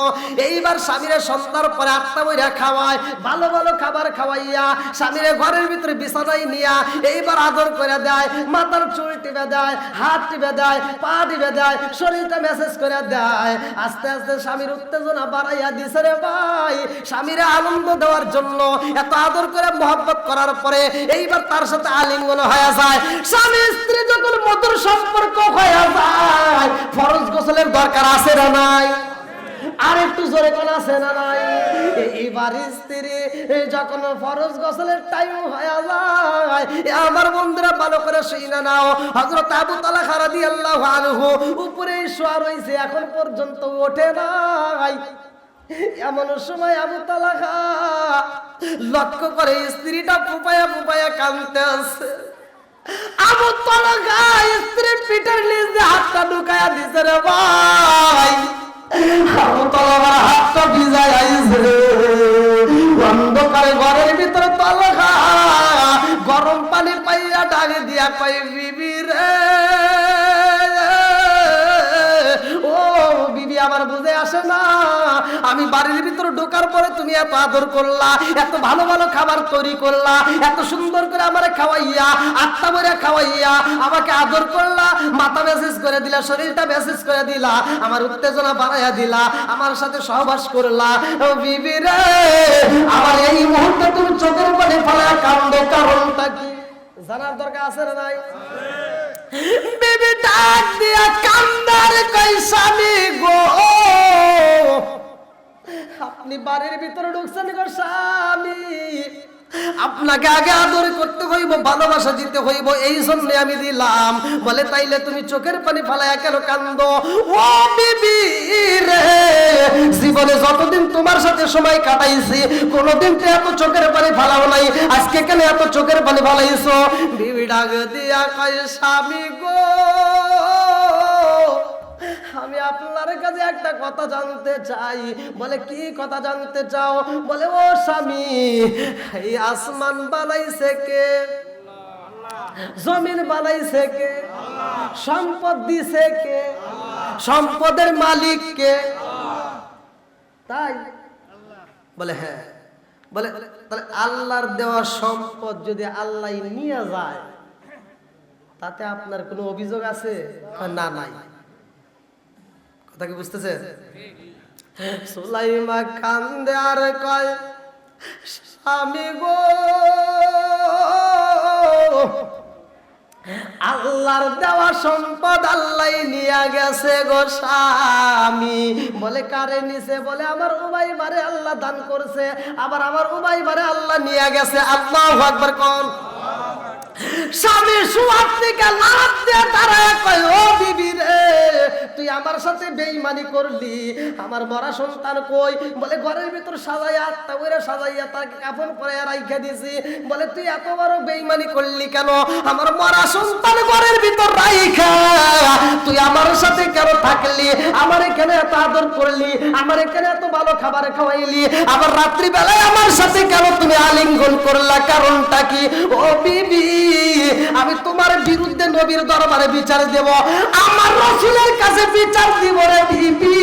এইবার স্বামীরে সন্ধ্যার পরে আত্মা বইরা খাওয়ায়, ভালো ভালো খাবার খাওয়াইয়া স্বামীরে ঘরের ভিতরে বিছানায় নিয়া এইবার আদর করে দেয়, মাথার চুল টিপে দেয়, হাত টিপে দেয়, পা টিপে দেয়, শরীরটা মেসেজ করে দেয়। আস্তে আস্তে স্বামীর উত্তেজনা বাড়াইয়া দিছে রে ভাই। স্বামীরে আনন্দ দেওয়ার জন্য এত আদর করে মহব্বত করার পরে এইবার তার সাথে আলিঙ্গন হয়ে যায়। স্বামী স্ত্রী যখন মধুর সম্পর্ক হয়ে যায়, ফরজ গোসলের দরকার আছে না নাই? আর একটু জোরে কোন আছে না নাই? এইবার স্ত্রী যখন ফরজ গোসলের টাইম হয়ে যায়, আমার বন্ধুরা ভালো করে শুনে নাও, হযরত আবু তালহা রাদিয়াল্লাহু আনহু উপরে শোয়া রইছে, এখন পর্যন্ত ওঠে নাই। এমন সময় আবু তালহা লক্ষ্য করে স্ত্রীটা ফুপায়া ফুপায়া কাঁদতে আছে। আবু তালহা স্ত্রীর পিঠের নিচে হাতটা ঢুকায়া দিছে রে ভাই। আবু তালহার হাতটা ভিজায় আইছে। অন্ধকারে ঘরের ভিতরে তালহা গরম পানি পাইয়া ডাকে দিয়া কয় বিবি রে, ও বিবি আমার বুঝে আসে না, আমি বাড়ির ভিতরে ঢোকার পরে তুমি এত আদর করলা, এত ভালো ভালো খাবার তৈরি করলা, এত সুন্দর করে আমারে খাওয়াইয়া, আত্মা ভরে খাওয়াইয়া আমাকে আদর করলা, মাথা মেসেজ করে দিলা, শরীরটা মেসেজ করে দিলা, আমার উত্তেজনা বাড়াইয়া দিলা, আমার সাথে সহবাস করলা। ও বিবি রে, আমার এই মুহূর্তে তুমি চোখের পানি ফেলা কান্দো, কারণটা কি জানার দরকার আছে না নাই? বিবি ডাক দিয়া কান্দার কই স্বামী গো, আপনি বাড়ির ভিতরে ঢুকছেন গো স্বামী, আপনাকে আগে আদর করতে হইব, ভালোবাসা দিতে হইব, এই জন্য আমি দিলাম। বলে তাইলে তুমি চোখের পানি ফালায়া কেন কান্দো? ও বিবি রে, জীবনে যতদিন তোমার সাথে সময় কাটাইছি কোনদিন তো এত চোখের পানি ফালাও নাই, আজকে কেন এত চোখের পানি ফালাইছো? বিবি ডাক দিয়া কয় স্বামী গো, আমি আপনার কাছে একটা কথা জানতে চাই। বলে কি কথা জানতে চাও? বলে ও স্বামী, এই আসমান বানাইছে কে? জমিন বানাইছে কে? সম্পদ দিছে কে? সম্পদের মালিক কে? তাই বলে হ্যাঁ। বলে তাহলে আল্লাহর দেওয়া সম্পদ যদি আল্লাহ নিয়ে যায় তাতে আপনার কোনো অভিযোগ আছে? না, নাই। কথা কি বুঝতেছে? সুলাইমা কান্দে আর কয় স্বামী গো, আল্লাহর দেওয়া সম্পদ আল্লাহ নিয়ে গেছে গো স্বামী। বলে কারে নিছে? বলে আমার উবাই বারে আল্লাহ দান করছে, আবার আমার উবাই বারে আল্লাহ নিয়ে গেছে। আল্লাহু আকবার কোন। স্বামী সুয়াত থেকে লাত দিয়ে দাঁড়ায় কয়, ও বিবি রে, তুই আমার সাথে বেঈমানি করলি, আমার মরা সন্তান কই? বলে ঘরের ভিতর সাজাইয়া আত্মা করে সাজাইয়া তাকে কাফন পরাইয়া রাইখা দিছি। বলে তুই এত বড় বেঈমানি করলি কেন? আমার মরা সন্তান ঘরের ভিতর রাইখা তুই আমার সাথে কেন থাকলি? আমার এখানে এত আদর করলি, আমার এখানে এত ভালো খাবার খাওয়াইলি, আবার রাত্রি বেলায় আমার সাথে কেন তুমি আলিঙ্গন করলা? কারণটা কি? ও বিবি, আমি তোমার বিরুদ্ধে নবীর দরবারে বিচার দেব, আমার রাসূলের কাছে বিচার দিব রে বিবি।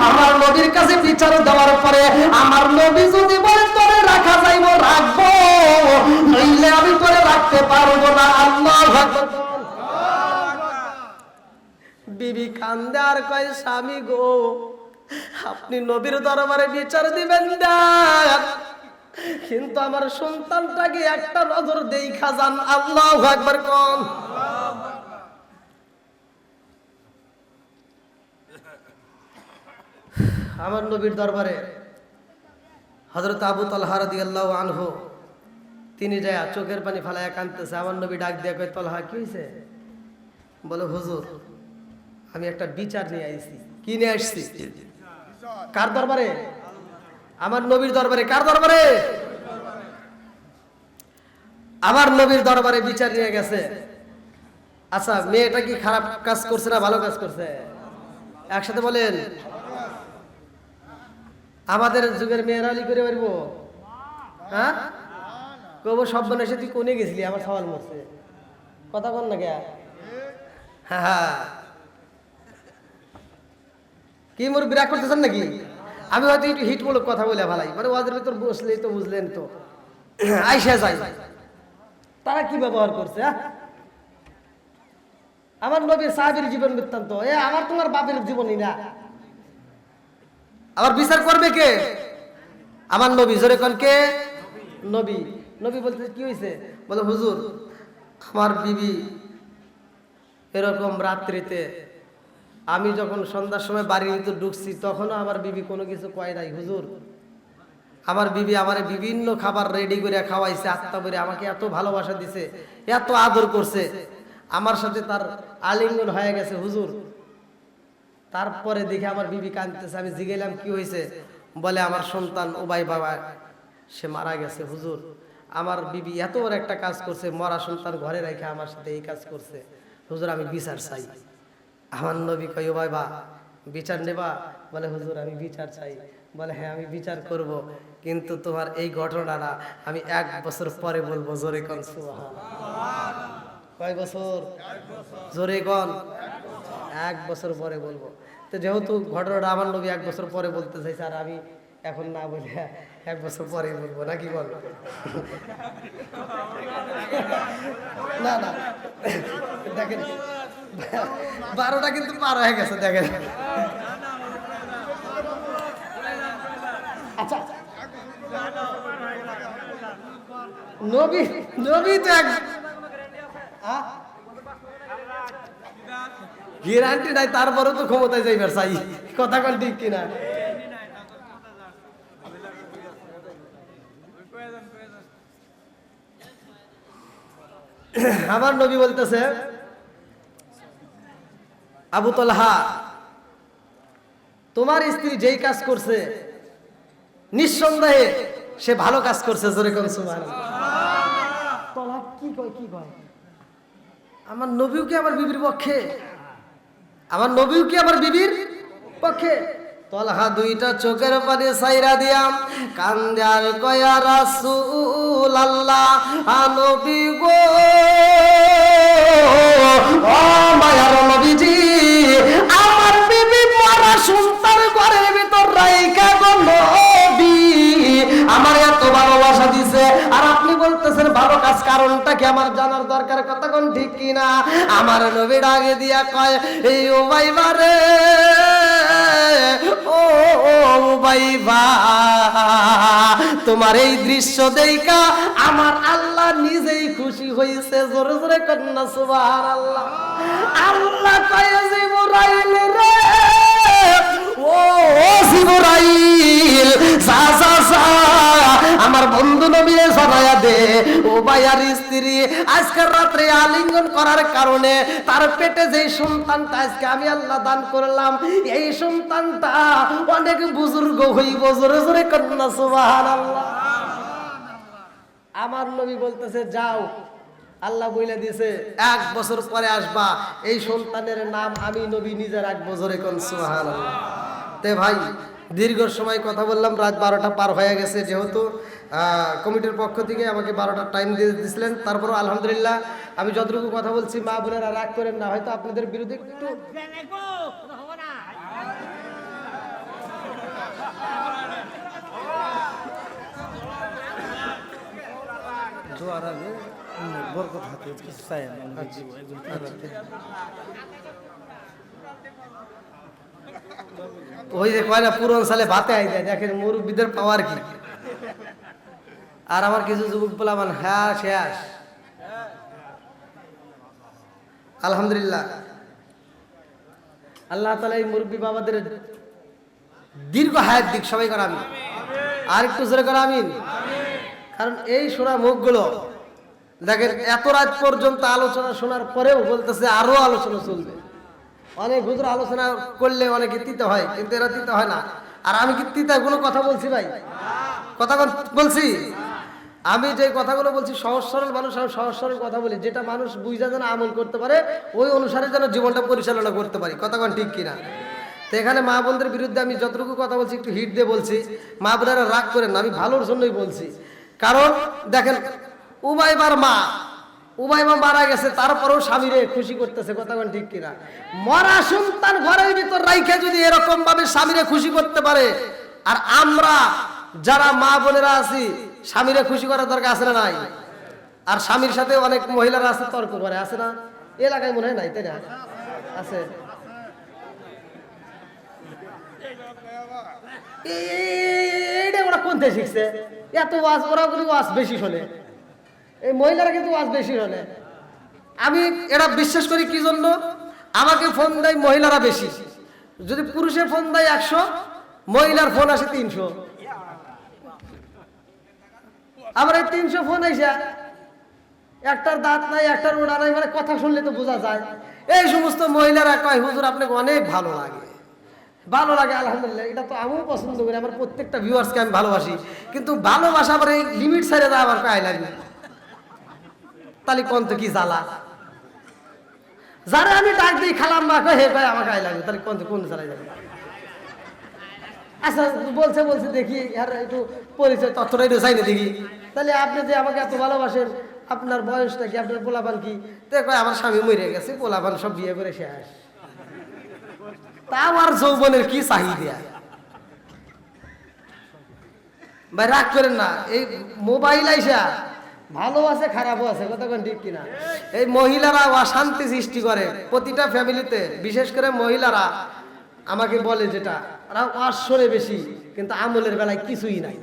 আমার নবীর কাছে বিচার দেওয়ার পরে আমার নবী যদি বলে তোরে রাখা যাইব রাখবো, নইলে আমি তোরে রাখতে পারবো না। আল্লাহু আকবার। বিবি কান্দে আর কয়, স্বামী গো, আপনি নবীর দরবারে বিচার দিবেন দেন, কিন্তু আমার সন্তানটাকে একটা নজর দেখা যান। আল্লাহু আকবার কোন। আমার নবীর দরবারে হযরত আবু তালহা রাদিয়াল্লাহু আনহু তিনি যায় চোখের পানি ফালায়া কাঁদতেছে। আমার নবী ডাক দিয়ে কয়, তালহা কি হয়েছে? বলে, হুজুর, আমি একটা বিচার নিয়ে আইছি। কি নিয়ে আসছি? কার দরবারে? আমার নবীর দরবারে। কার দরবারে? আমার নবীর দরবারে বিচার নিয়ে গেছে। আচ্ছা, মেয়েটা কি খারাপ কাজ করছে না ভালো কাজ করছে? একসাথে বলেন। আমাদের যুগের মেয়েরা অলি করে পারবো? হ্যাঁ, কব সব এসে তুই কোনে গেছিলি, আমার সওয়াল মরছে, কথা বল না কে? হ্যাঁ, কি মোর বিরাগ করতেছেন নাকি? আমি হয়তো একটু হিটমূলক কথা বলে ভালাই, মানে ওদের ভিতর বসলেই তো বুঝলেন তো আইসা যায় তারা কি ব্যবহার করছে। আমার নবীর সাহাবীর জীবন বৃত্তান্ত, আমার তোমার বাপের জীবনই না। আবার বিচার করবে কে? আমার নবী। জোরে কোন কে? নবী। নবী বলতে কি হয়েছে? বলে, হুজুর, আমার বিবি এরকম রাত্রিতে আমি যখন সন্ধ্যার সময় বাড়ির ভিতর ঢুকছি তখনও আমার বিবি কোনো কিছু কয় নাই। হুজুর, আমার বিবি আমার বিভিন্ন খাবার রেডি করে খাওয়াইছে, আত্মা করে আমাকে এত ভালোবাসা দিছে, এত আদর করছে, আমার সাথে তার আলিঙ্গন হয়ে গেছে হুজুর। তারপরে দেখে আমার বিবি কাঁদতেছে। আমি জিজ্ঞেলাম কি হয়েছে? বলে, আমার সন্তান উবাই বাবা সে মারা গেছে হুজুর। আমার বিবি এত বড় একটা কাজ করছে, মরা সন্তান ঘরে রেখে আমার সাথে এই কাজ করছে হুজুর, আমি বিচার চাই। আমার নবী কয়, উবাই বা বিচার নেবা? বলে, হুজুর, আমি বিচার চাই। বলে, হ্যাঁ, আমি বিচার করব, কিন্তু তোমার এই ঘটনাটা আমি 1 বছর পরে বলবো। জোরে কোন সুবহানাল্লাহ। কয় বছর? জোরে কোন। 1 বছর পরে বলবো। তো যেহেতু ঘটনাটা আমার নবী 1 বছর পরে বলতে চাইছে, আর আমি এখন না বলে 1 বছর পরে বলবো, নাকি বল? না না, দেখেন 12টা কিন্তু পার হয়ে গেছে, দেখেন। আচ্ছা, নবী নবী তো এক গ্যারান্টি নাই, তারপরে তো ক্ষমতায় যাইবার চাই, কথা কোন ঠিক কিনা? আমার নবী বলতেছে, আবু তালহা, তোমার স্ত্রী যেই কাজ করছে নিঃসন্দেহে সে ভালো কাজ করছে। জোরে কোন সুবহানাল্লাহ। তালহা কি কয়? কি কয়? আমার নবীও কি আমার বিবির পক্ষে? আমার নবীও কি আমার বিবির পক্ষে? তালহা 2টা চোখের পানি সাইরা দিয়াম কান্দে আর কয়, ইয়া রাসূলুল্লাহ, নবী গো, ও মায়ার নবীজি, আমার বিবি মরা সন্তান ঘরের ভিতর রাইখা গো নবী আমার এত ভালোবাসা দিছে, আর আপনি বলতেছেন ভালো কাজ, কারণটা কি আমার জানার দরকার, কথা কোন ঠিক কিনা? আমার নবী ডাকে দিয়া কয়, এই উবাইবা রে, ও উবাইবা, তোমার এই দৃশ্য দেখা আমার আল্লাহ নিজেই খুশি হয়েছে। জোরে জোরে কন্যা সুবহানাল্লাহ। আল্লাহ কয়, জিবরাইল রে, ও জিবরাইল, যা যা যা আমার বন্ধু নবীরে জানায়া দে ও ভাইয়ার স্ত্রী আজকের রাত্রে আলিঙ্গন করার কারণে তার পেটে যে সন্তানটা আজকে আমি আল্লাহ দান করলাম, এই সন্তানটা অনেক বুজুর্গ হইব। জোরে জোরে কন্যা সুবহানাল্লাহ। আমার নবী বলতেছে যাও, আল্লাহ বইলে দিয়েছে 1 বছর পরে আসবা, এই সন্তানের নাম আমি নবী নিজে রাখবো। জোরে কোন সুবহানাল্লাহ। তে ভাই দীর্ঘ সময় কথা বললাম, রাত 12টা পার হয়ে গেছে, যেহেতু কমিটির পক্ষ থেকে আমাকে 12টা টাইম দিয়ে দিয়েছিলেন। তারপরও আলহামদুলিল্লাহ আমি যতটুকু কথা বলছি মা বোনেরা রাগ করেন না, হয়তো আপনাদের বিরুদ্ধে একটু ওই যে কয় না পুরন সালে ভাতে আই যায়, দেখেন মুরব্বীদের পাওয়ার কি। আর আমার কিছু যুবক বলামান হ্যাঁ শেষ আলহামদুলিল্লাহ। আল্লাহ তাআলা এই মুরব্বী বাবাদের দীর্ঘ হায়াত দিক, সবাই করে আমিন। আর একটু জোরে করে আমিন। কারণ এই শোনা মুখগুলো দেখেন এত রাত পর্যন্ত আলোচনা শোনার পরেও বলতেছে আরো আলোচনা চলবে। অনেক হুজুর আলোচনা করলে অনেক তিতে হয়, কিন্তু এরা তিতে হয় না। আর আমি কি তিতা কোনো কথা বলছি ভাই? কথা বলছি? আমি যে কথাগুলো বলছি সহজ সরল মানুষ, আমি সহজ সরল কথা বলি, যেটা মানুষ বুঝা যেন আমল করতে পারে, ওই অনুসারে যেন জীবনটা পরিচালনা করতে পারি। কথা কোন ঠিক কিনা? তো এখানে মা বোনদের বিরুদ্ধে আমি যতটুকু কথা বলছি একটু হিট দিয়ে বলছি, মা বোনেরা রাগ করেন না, আমি ভালোর জন্যই বলছি। কারণ দেখেন উবাইবার মা মারা গেছে, তারপরেও স্বামীরে খুশি করতেছে। কথা কোন ঠিক কিনা? মরা সন্তান ঘরের ভিতর রাইখে যদি এরকম ভাবে স্বামীরে খুশি করতে পারে, আর আমরা যারা মা বোনেরা আছি স্বামীরে খুশি করার দরকার আছে না নাই? আর স্বামীর সাথে অনেক মহিলারা আছে তর্ক করে, আছে না? এলাকায় মনে হয় নাই, তাই না? আছে। এইটা ওরা কোন থেকে শিখছে? এত ওয়াজ ওরা ওয়াজ বেশি শোনে, এই মহিলারা কিন্তু ওয়াজ বেশি শোনে। আমি এটা বিশ্বাস করি কি জন্য? আমাকে ফোন দেয় মহিলারা বেশি। যদি পুরুষের ফোন দেয় 100, মহিলার ফোন আসে 300। আবার এই 300 ফোন আইসা একটার দাঁত নাই, একটার ওড়া নাই, মানে কথা শুনলে তো বোঝা যায়। এই সমস্ত মহিলারা কয় হুজুর আপনাকে অনেক ভালো লাগে। ভালো লাগে আলহামদুলিল্লাহ, এটা তো আমিও পছন্দ করি, আমার প্রত্যেকটা ভিউয়ার্সকে আমি ভালোবাসি। কিন্তু ভালোবাসা আবার এই লিমিট ছাড়ে দেয়, আবার কয় লাগে তাহলে কোন তো কি জ্বালা। যারা আমি ডাক দিই খালাম মা কয় হে ভাই আমাকে আই লাগে, তাহলে কোন চালাই যাবে? আচ্ছা বলছে দেখি আর একটু পরিচয় তথ্যটা একটু চাই না দেখি। তাহলে আপনি যে আমাকে এত ভালোবাসেন, আপনার বয়সটা কি, আপনার পোলাপান কি? তো কয় আমার স্বামী মরে গেছে, পোলাপান সব বিয়ে করে শেষ। তা আমার যৌবনের কি চাহিদা ভাই? রাগ করেন না, এই মোবাইল আইসা ভালো আছে খারাপও আছে। কথা কোন ঠিক কিনা? এই মহিলারা অশান্তি সৃষ্টি করে প্রতিটা ফ্যামিলিতে, বিশেষ করে মহিলারা আমাকে বলে যেটা, ওরা অশ্বরে বেশি, কিন্তু আমলের বেলায় কিছুই নাই।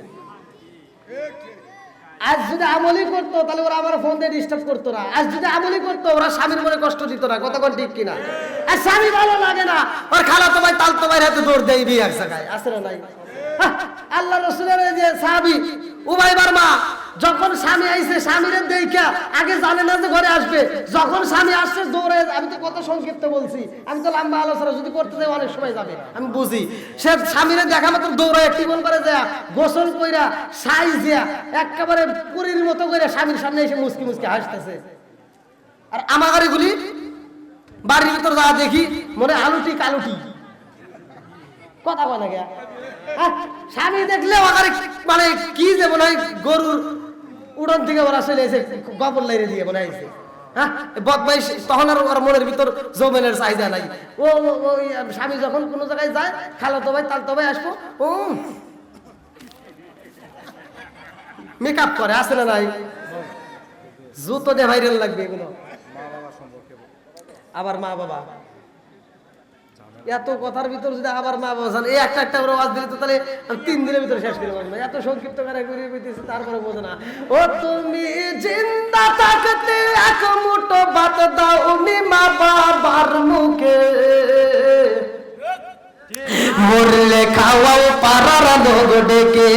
আজ যদি আমলি করতো তাহলে ওরা আমার ফোন দিয়ে ডিস্টার্ব করতো না। আজ যদি আমলি করতো ওরা স্বামীর মনে কষ্ট দিত না। কথা কোন ঠিক কিনা? আর স্বামী ভালো লাগে না, ওর খালাতো ভাই তালতো ভাই হাতে দৌড় দেয় বিয়ে এক জায়গায়, আছে না নাই? আল্লাহ রসুলের যে সাহাবী উবাইবার মা যখন স্বামী আইছে, স্বামীর দেখা আগে জানে না যে ঘরে আসবে, যখন স্বামী আসছে দৌড়ে, আমি তো কত সংক্ষিপ্ত বলছি, আমি তো লম্বা আলোচনা যদি করতে যাই অনেক সময় যাবে, আমি বুঝি। সে স্বামীরে দেখা মাত্র দৌড়ে টিবন করে যায়, গোসল কইরা সাইজ দিয়া একেবারে পুরীর মতো করে স্বামীর সামনে এসে মুসকি মুসকি হাসতেছে। আর আমার গাড়িগুলি বাড়ির ভিতর যা দেখি মনে আলুটি কালুটি, কথা বলে না গিয়া। স্বামী দেখলে মানে কি যে মনে হয় গরুর উড়ন থেকে ওরা চলে এসে গোবর লাইরে দিয়ে মনে হয়েছে। হ্যাঁ বদমাইশ, তখন আর ওর মনের ভিতর যৌবনের চাহিদা নাই। ও স্বামী যখন কোনো জায়গায় যায়, খালাতো ভাই তালতো ভাই আসবো, ও মেকআপ করে, আসে না নাই? জুতো দিয়ে ভাইরাল লাগবে এগুলো। আবার মা বাবা, এত কথার ভিতর যদি আবার মা বাবা এই একটা করে ওয়াজ দিলে তো তাহলে আমি 3 দিনের ভিতরে শেষ করে পারবো না। এত সংক্ষিপ্ত করে ঘুরিয়ে পেতেছি, তারপরে বোঝো না। ও তুমি জিন্দা থাকতে এক মুঠো ভাত দাও নি মা বাবার মুখে, মরলে খাওয়াও পাড়ার লোক ডেকে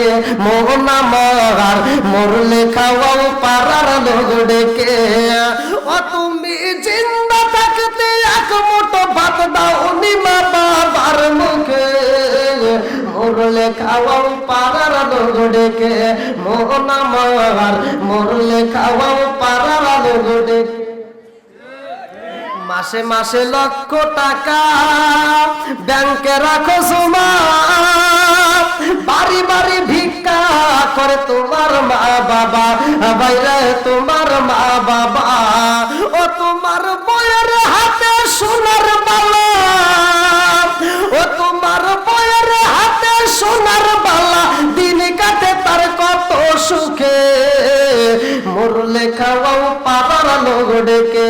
মোহন আমার মরলে খাওয়াও পাড়ার লোক ডেকে ও তুমি জিন্দা থাকতে এক মুঠো ভাত দাও নি মা বাবার মুখে মরলে খাওয়াও পাড়ার লোক ডেকে মোহন আমার মরলে খাওয়াও পাড়ার লোক ডেকে মাসে মাসে লক্ষ টাকা ব্যাংকে রাখো জমা বাড়ি বাড়ি ভিক্ষা করে তোমার মা বাবা বাইরে তোমার মা বাবা ও তোমার বউয়ের হাতে সোনার বালা ও তোমার বউয়ের হাতে সোনার বালা দিন কাটে তার কত সুখে মরলে খাওয়াও পাড়ার লোক ডেকে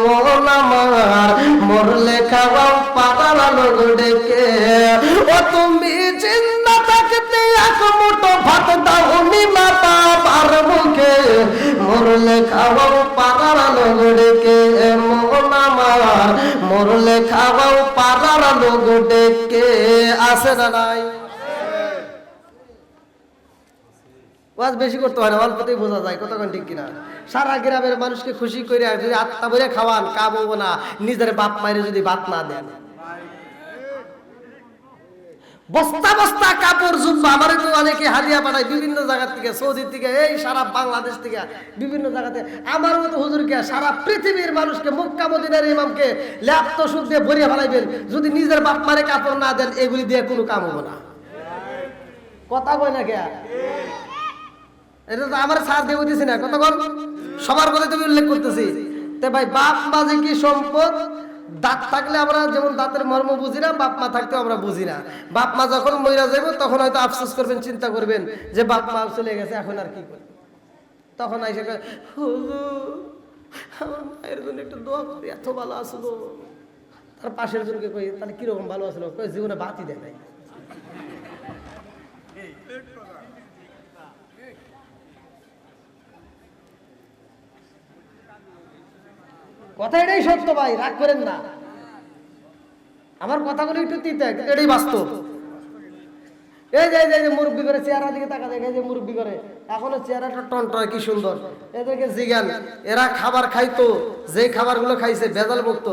মন আমার মরলে খাওয়াও পাড়ার লোক ডেকে ও তুমি জিন্দা থাকতে এক মুঠো ভাত দাও নি মা বাবার মুখে মরলে খাওয়াও পাড়ার লোক ডেকে মন আমার মরলে খাওয়াও পাড়ার লোক ডেকে আসে না নাই ওয়াজ বেশি করতে হয় না অল্পতেই বোঝা যায় কতক্ষণ ঠিক কিনা সারা গ্রামের মানুষকে খুশি করে যদি আত্মা বলে খাওয়ান কামাবো না নিজের বাপ মায়ের যদি ভাত না দেন বস্তা বস্তা কাপড় জুব্বা আমার তো অনেকে হাদিয়া পাঠায় বিভিন্ন জায়গা থেকে সৌদি থেকে এই সারা বাংলাদেশ থেকে বিভিন্ন জায়গাতে আমার মতো হুজুরকে সারা পৃথিবীর মানুষকে মক্কা মদিনার ইমামকে ল্যাপ্ত সুখ দিয়ে ভরিয়ে ফেলাইবেন যদি নিজের বাপ মারে কাপড় না দেন এগুলি দিয়ে কোনো কাম হবো না কথা কয় না কে এটা তো আমার সার দিয়ে বুঝতেছি না কতক্ষণ সবার কথা তুমি উল্লেখ করতেছি তে ভাই বাপ মা যে কি সম্পদ দাঁত থাকলে আমরা যেমন দাঁতের মর্ম বুঝি না বাপ মা থাকতেও আমরা বুঝি না বাপ মা যখন মইরা যাইব তখন হয়তো আফসোস করবেন চিন্তা করবেন যে বাপ মা চলে গেছে এখন আর কি করব তখন আইসা হুজুর আমার মায়ের জন্য একটু দোয়া করি এত ভালো আসলো তার পাশের জনকে কই তাহলে কিরকম ভালো আসলো কই জীবনে বাতি দেয় নাই কথা এটাই সত্য ভাই রাগ করেন না আমার কথাগুলো একটু তিতে কিন্তু এটাই বাস্তব এই যে মুরব্বি করে চেহারা দিকে তাকা দেখে যে মুরব্বি করে এখনো চেহারাটা টনটনা কি সুন্দর এদেরকে জিজ্ঞান এরা খাবার খাইতো যেই খাবারগুলো খাইছে ভেজাল মুক্ত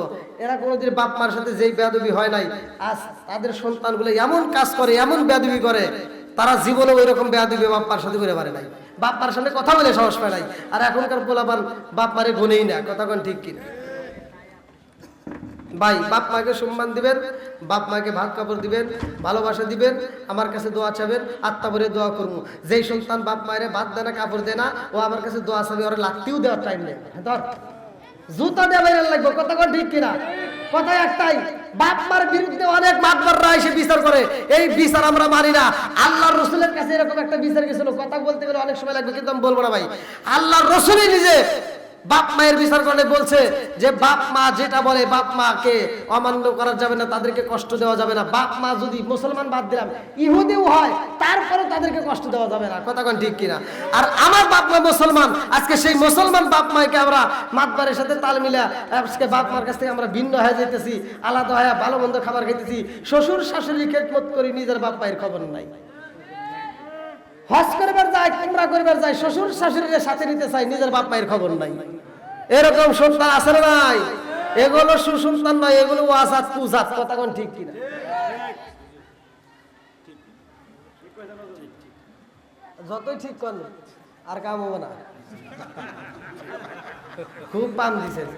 এরা কোনোদিন বাপ মার সাথে যেই বেয়াদবি হয় নাই আজ তাদের সন্তানগুলো এমন কাজ করে এমন বেয়াদবি করে তারা জীবনে ওই রকম বেয়াদবি বাপ মার সাথে করে পারে নাই বাপ মার সামনে কথা বলে সাহস পায় নাই আর এখনকার পোলাপান বাপ মারে গুনেই না কথা কোন ঠিক কিনা ভাই বাপ মাকে সম্মান দিবেন বাপ মাকে ভাত কাপড় দিবেন ভালোবাসা দিবেন আমার কাছে দোয়া চাবেন আত্মা ভরে দোয়া করবো যেই সন্তান বাপ মায়ের ভাত দেয় না কাপড় দেয় না ও আমার কাছে দোয়া চাবে ওরা লাত্তিও দেওয়ার টাইম নেই ধর জুতা দিয়ে বাইরে লাগবে কথা কোন ঠিক কিনা কথা একটাই বাপ মার বিরুদ্ধে অনেক মাতবাররা এসে বিচার করে এই বিচার আমরা মানি না আল্লাহর রাসূলের কাছে এরকম একটা বিচার গেছিল কথা বলতে গেলে অনেক সময় লাগবে কিন্তু আমি বলবো না ভাই আল্লাহর রাসূলই নিজে বাপ মায়ের বিচার করে বলছে যে বাপ মা যেটা বলে বাপ মাকে অমান্য করা যাবে না তাদেরকে কষ্ট দেওয়া যাবে না বাপ মা যদি মুসলমান বাদ দিলাম ইহুদিও হয় তারপরে তাদেরকে কষ্ট দেওয়া যাবে না কথা কোন ঠিক কিনা আর আমার বাপ মা মুসলমান আজকে সেই মুসলমান বাপ মাকে আমরা মাতবারের সাথে তাল মিলা আজকে বাপ মার কাছ থেকে আমরা ভিন্ন হয়ে যাইতেছি আলাদা হয়ে ভালো মন্দ খাবার খাইতেছি শ্বশুর শাশুড়ি খেদমত করি নিজের বাপ মায়ের খবর নাই হজ করবার যায় উমরা করবার যায় শ্বশুর শাশুড়ির সাথে নিতে চাই নিজের বাপ মায়ের খবর নাই এরকম সন্তান আছে না নাই এগুলো সুসন্তান নয় এগুলো ওয়াজাত কুজাত কথা কোন ঠিক কিনা যতই ঠিক কর আর কাম হবে না খুব পাম দিছেন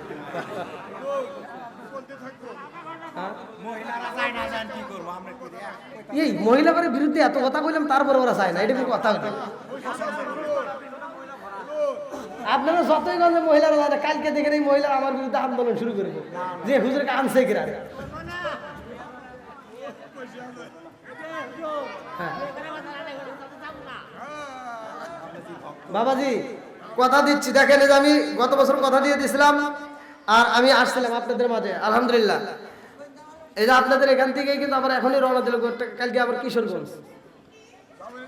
এই মহিলাদের বিরুদ্ধে এত কথা বললাম তারপরে ওরা চায় না এটা কোনো কথা হতো আপনারা যতই গঞ্জে মহিলারা যায় না কালকে দেখেন এই মহিলা আমার বিরুদ্ধে আন্দোলন শুরু করে যে হুজুরকে আনছে কিনা বাবাজি কথা দিচ্ছি দেখেন যে আমি গত বছর কথা দিয়ে দিয়েছিলাম আর আমি আসছিলাম আপনাদের মাঝে আলহামদুলিল্লাহ এই যে আপনাদের এখান থেকেই কিন্তু আবার এখনই রওনা দিল কালকে আবার কিশোরগঞ্জ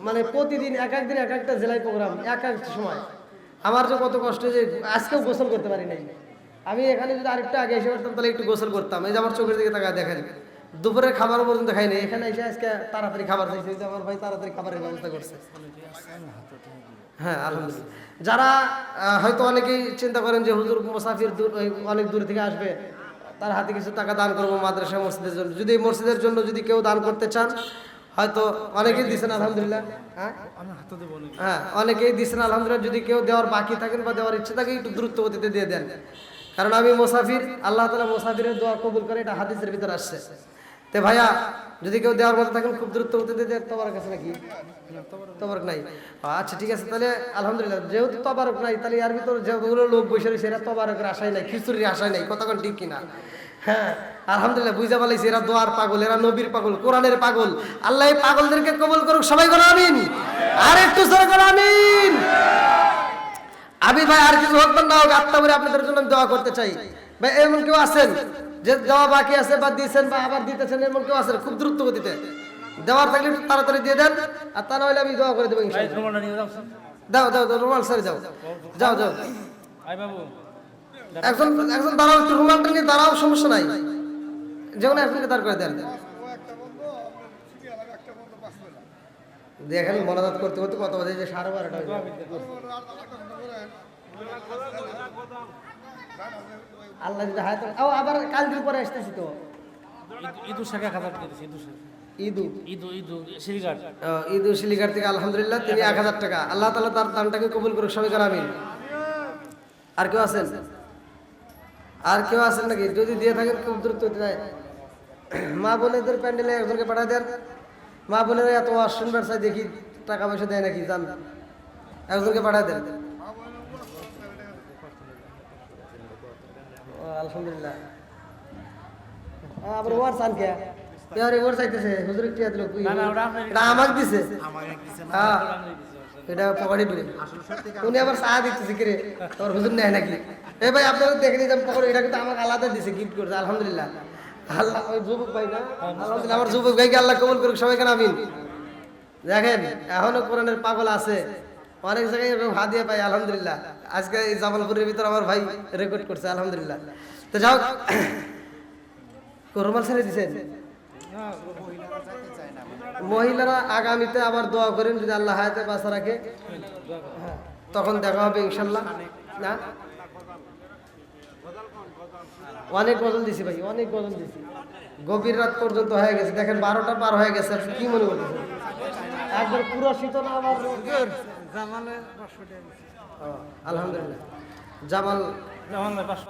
মানে প্রতিদিন এক একদিন এক একটা জেলায় প্রোগ্রাম এক এক সময় আমার যে কত কষ্ট যে আজকেও গোসল করতে পারি নাই আমি এখানে যদি আরেকটু আগে এসে করতাম তাহলে একটু গোসল করতাম এই যে আমার চোখের দিকে তাকায় দেখেন দুপুরের খাবার পর্যন্ত খাইনি, এখানে এসে আজকে তাড়াতাড়ি খাবার খাইছে, এই যে আমার ভাই তাড়াতাড়ি খাবারের ব্যবস্থা করছে। হ্যাঁ আলহামদুলিল্লাহ। যারা হয়তো অনেকেই চিন্তা করেন যে হুজুর মুসাফির অনেক দূর থেকে আসবে, তার হাতে কিছু টাকা দান করবো মাদ্রাসা মসজিদের জন্য, যদি মসজিদের জন্য যদি কেউ দান করতে চান, হয়তো অনেকেই দিচ্ছেন আলহামদুলিল্লাহ। হ্যাঁ অনেকেই দিচ্ছেন আলহামদুলিল্লাহ। যদি কেউ দেওয়ার বাকি থাকেন বা দেওয়ার ইচ্ছে থাকে একটু দ্রুত গতিতে দিয়ে দেন, কারণ আমি মুসাফির, আল্লাহ তাআলা মুসাফিরের দোয়া কবুল করে, এটা হাদিসের ভিতরে আসছে। তো ভাইয়া যদি কেউ দেওয়ার মতো থাকেন খুব দ্রুত গতিতে দেন। তবারক আছে নাকি? তবারক নাই? আচ্ছা ঠিক আছে, তাহলে আলহামদুলিল্লাহ। যেহেতু তবারক নাই, তাহলে এর ভিতরে যেগুলো লোক বসে রয়েছে এরা তবারকের আশাই নাই, খিচুড়ির আশাই নাই, কতক্ষণ ঠিক কিনা? হ্যাঁ আলহামদুলিল্লাহ, বুঝা পালাইছি এরা দোয়ার পাগল, এরা নবীর পাগল, কোরআনের পাগল। আল্লাহ এই পাগলদেরকে কবুল করুক, সবাই বলো আমিন। আর একটু জোরে করো আমিন। আমি ভাই আর কিছু হোক না হোক, আত্মা করে আপনাদের জন্য দোয়া করতে চাই। ভাই এমন কেউ আছেন যে দেওয়া বাকি আছে বা দিয়েছেন বা আবার দিতেছেন, এমন কেউ আছেন? খুব দ্রুত গতিতে দেওয়ার থাকলে একটু তাড়াতাড়ি দিয়ে দেন, আর তা না হলে আমি দোয়া করে দেবো ইনশাআল্লাহ। দাও দাও দাও, রুমাল স্যার যাও যাও যাও। একজন একজন দাঁড়াও, একটু রুমালটা নিয়ে দাঁড়াও, সমস্যা নাই, যেমন একজনকে দাঁড় করে দেন। দেখেন মনাজাত করতে করতে কত বাজে, যে 12:30 হয়ে যায়। আল্লাহ যদি হায়াত, আবার কাল দিন পরে আসতেছি তো ঈদু শিলিঘাট থেকে আলহামদুলিল্লাহ তিনি 1000 টাকা। আল্লাহ তাআলা তার দানটাকে কবুল করুক, সবাই করে আমিন। আর কেউ আছেন? আর কেউ আছেন নাকি? যদি দিয়ে থাকেন খুব দ্রুত যায়। মা বোনেদের প্যান্ডেলে একজনকে পাঠা দেন। মা বোনেরা এত ওয়াজ শুনবার চাই, দেখি টাকা পয়সা দেয় নাকি, জান একজনকে পাঠা দেন। আলহামদুলিল্লাহ। আবার ওয়ার চান কে? এবারে ওর চাইতেছে হুজুর কি দিল? এটা আমাকে দিছে। হ্যাঁ এটা পকড়ি পড়ে উনি আবার চা দিতেছে, কি রে তোর হুজুর নেয় নাকি? এই ভাই আপনারা দেখে নিতাম পকড়ি, এটা কিন্তু আমাকে আলাদা দিছে, গিফট করছে আলহামদুলিল্লাহ। আল্লাহ ওই যুবক ভাই না, আলহামদুলিল্লাহ আমার যুবক ভাইকে আল্লাহ কবুল করুক, সবাই কেন আমিন। দেখেন এখনো কোরআনের পাগল আছে, অনেক জায়গায় এরকম হাদিয়া পাই আলহামদুলিল্লাহ। আজকে এই জামালপুরের ভিতর আমার ভাই রেকর্ড করছে আলহামদুলিল্লাহ। তো যাও, রুমাল ছেড়ে দিচ্ছেন। মহিলারা আগামীতে আবার দোয়া করেন, যদি আল্লাহ হায়াতে বাঁচা রাখে, তখন দেখা হবে ইনশাল্লাহ। না অনেক গজল দিছি ভাই, অনেক গজল দিছি, গভীর রাত পর্যন্ত হয়ে গেছে। দেখেন 12টা পার হয়ে গেছে, কি মনে করতেছেন? একবার পুরো শীত না আবার আলহামদুলিল্লাহ। জামাল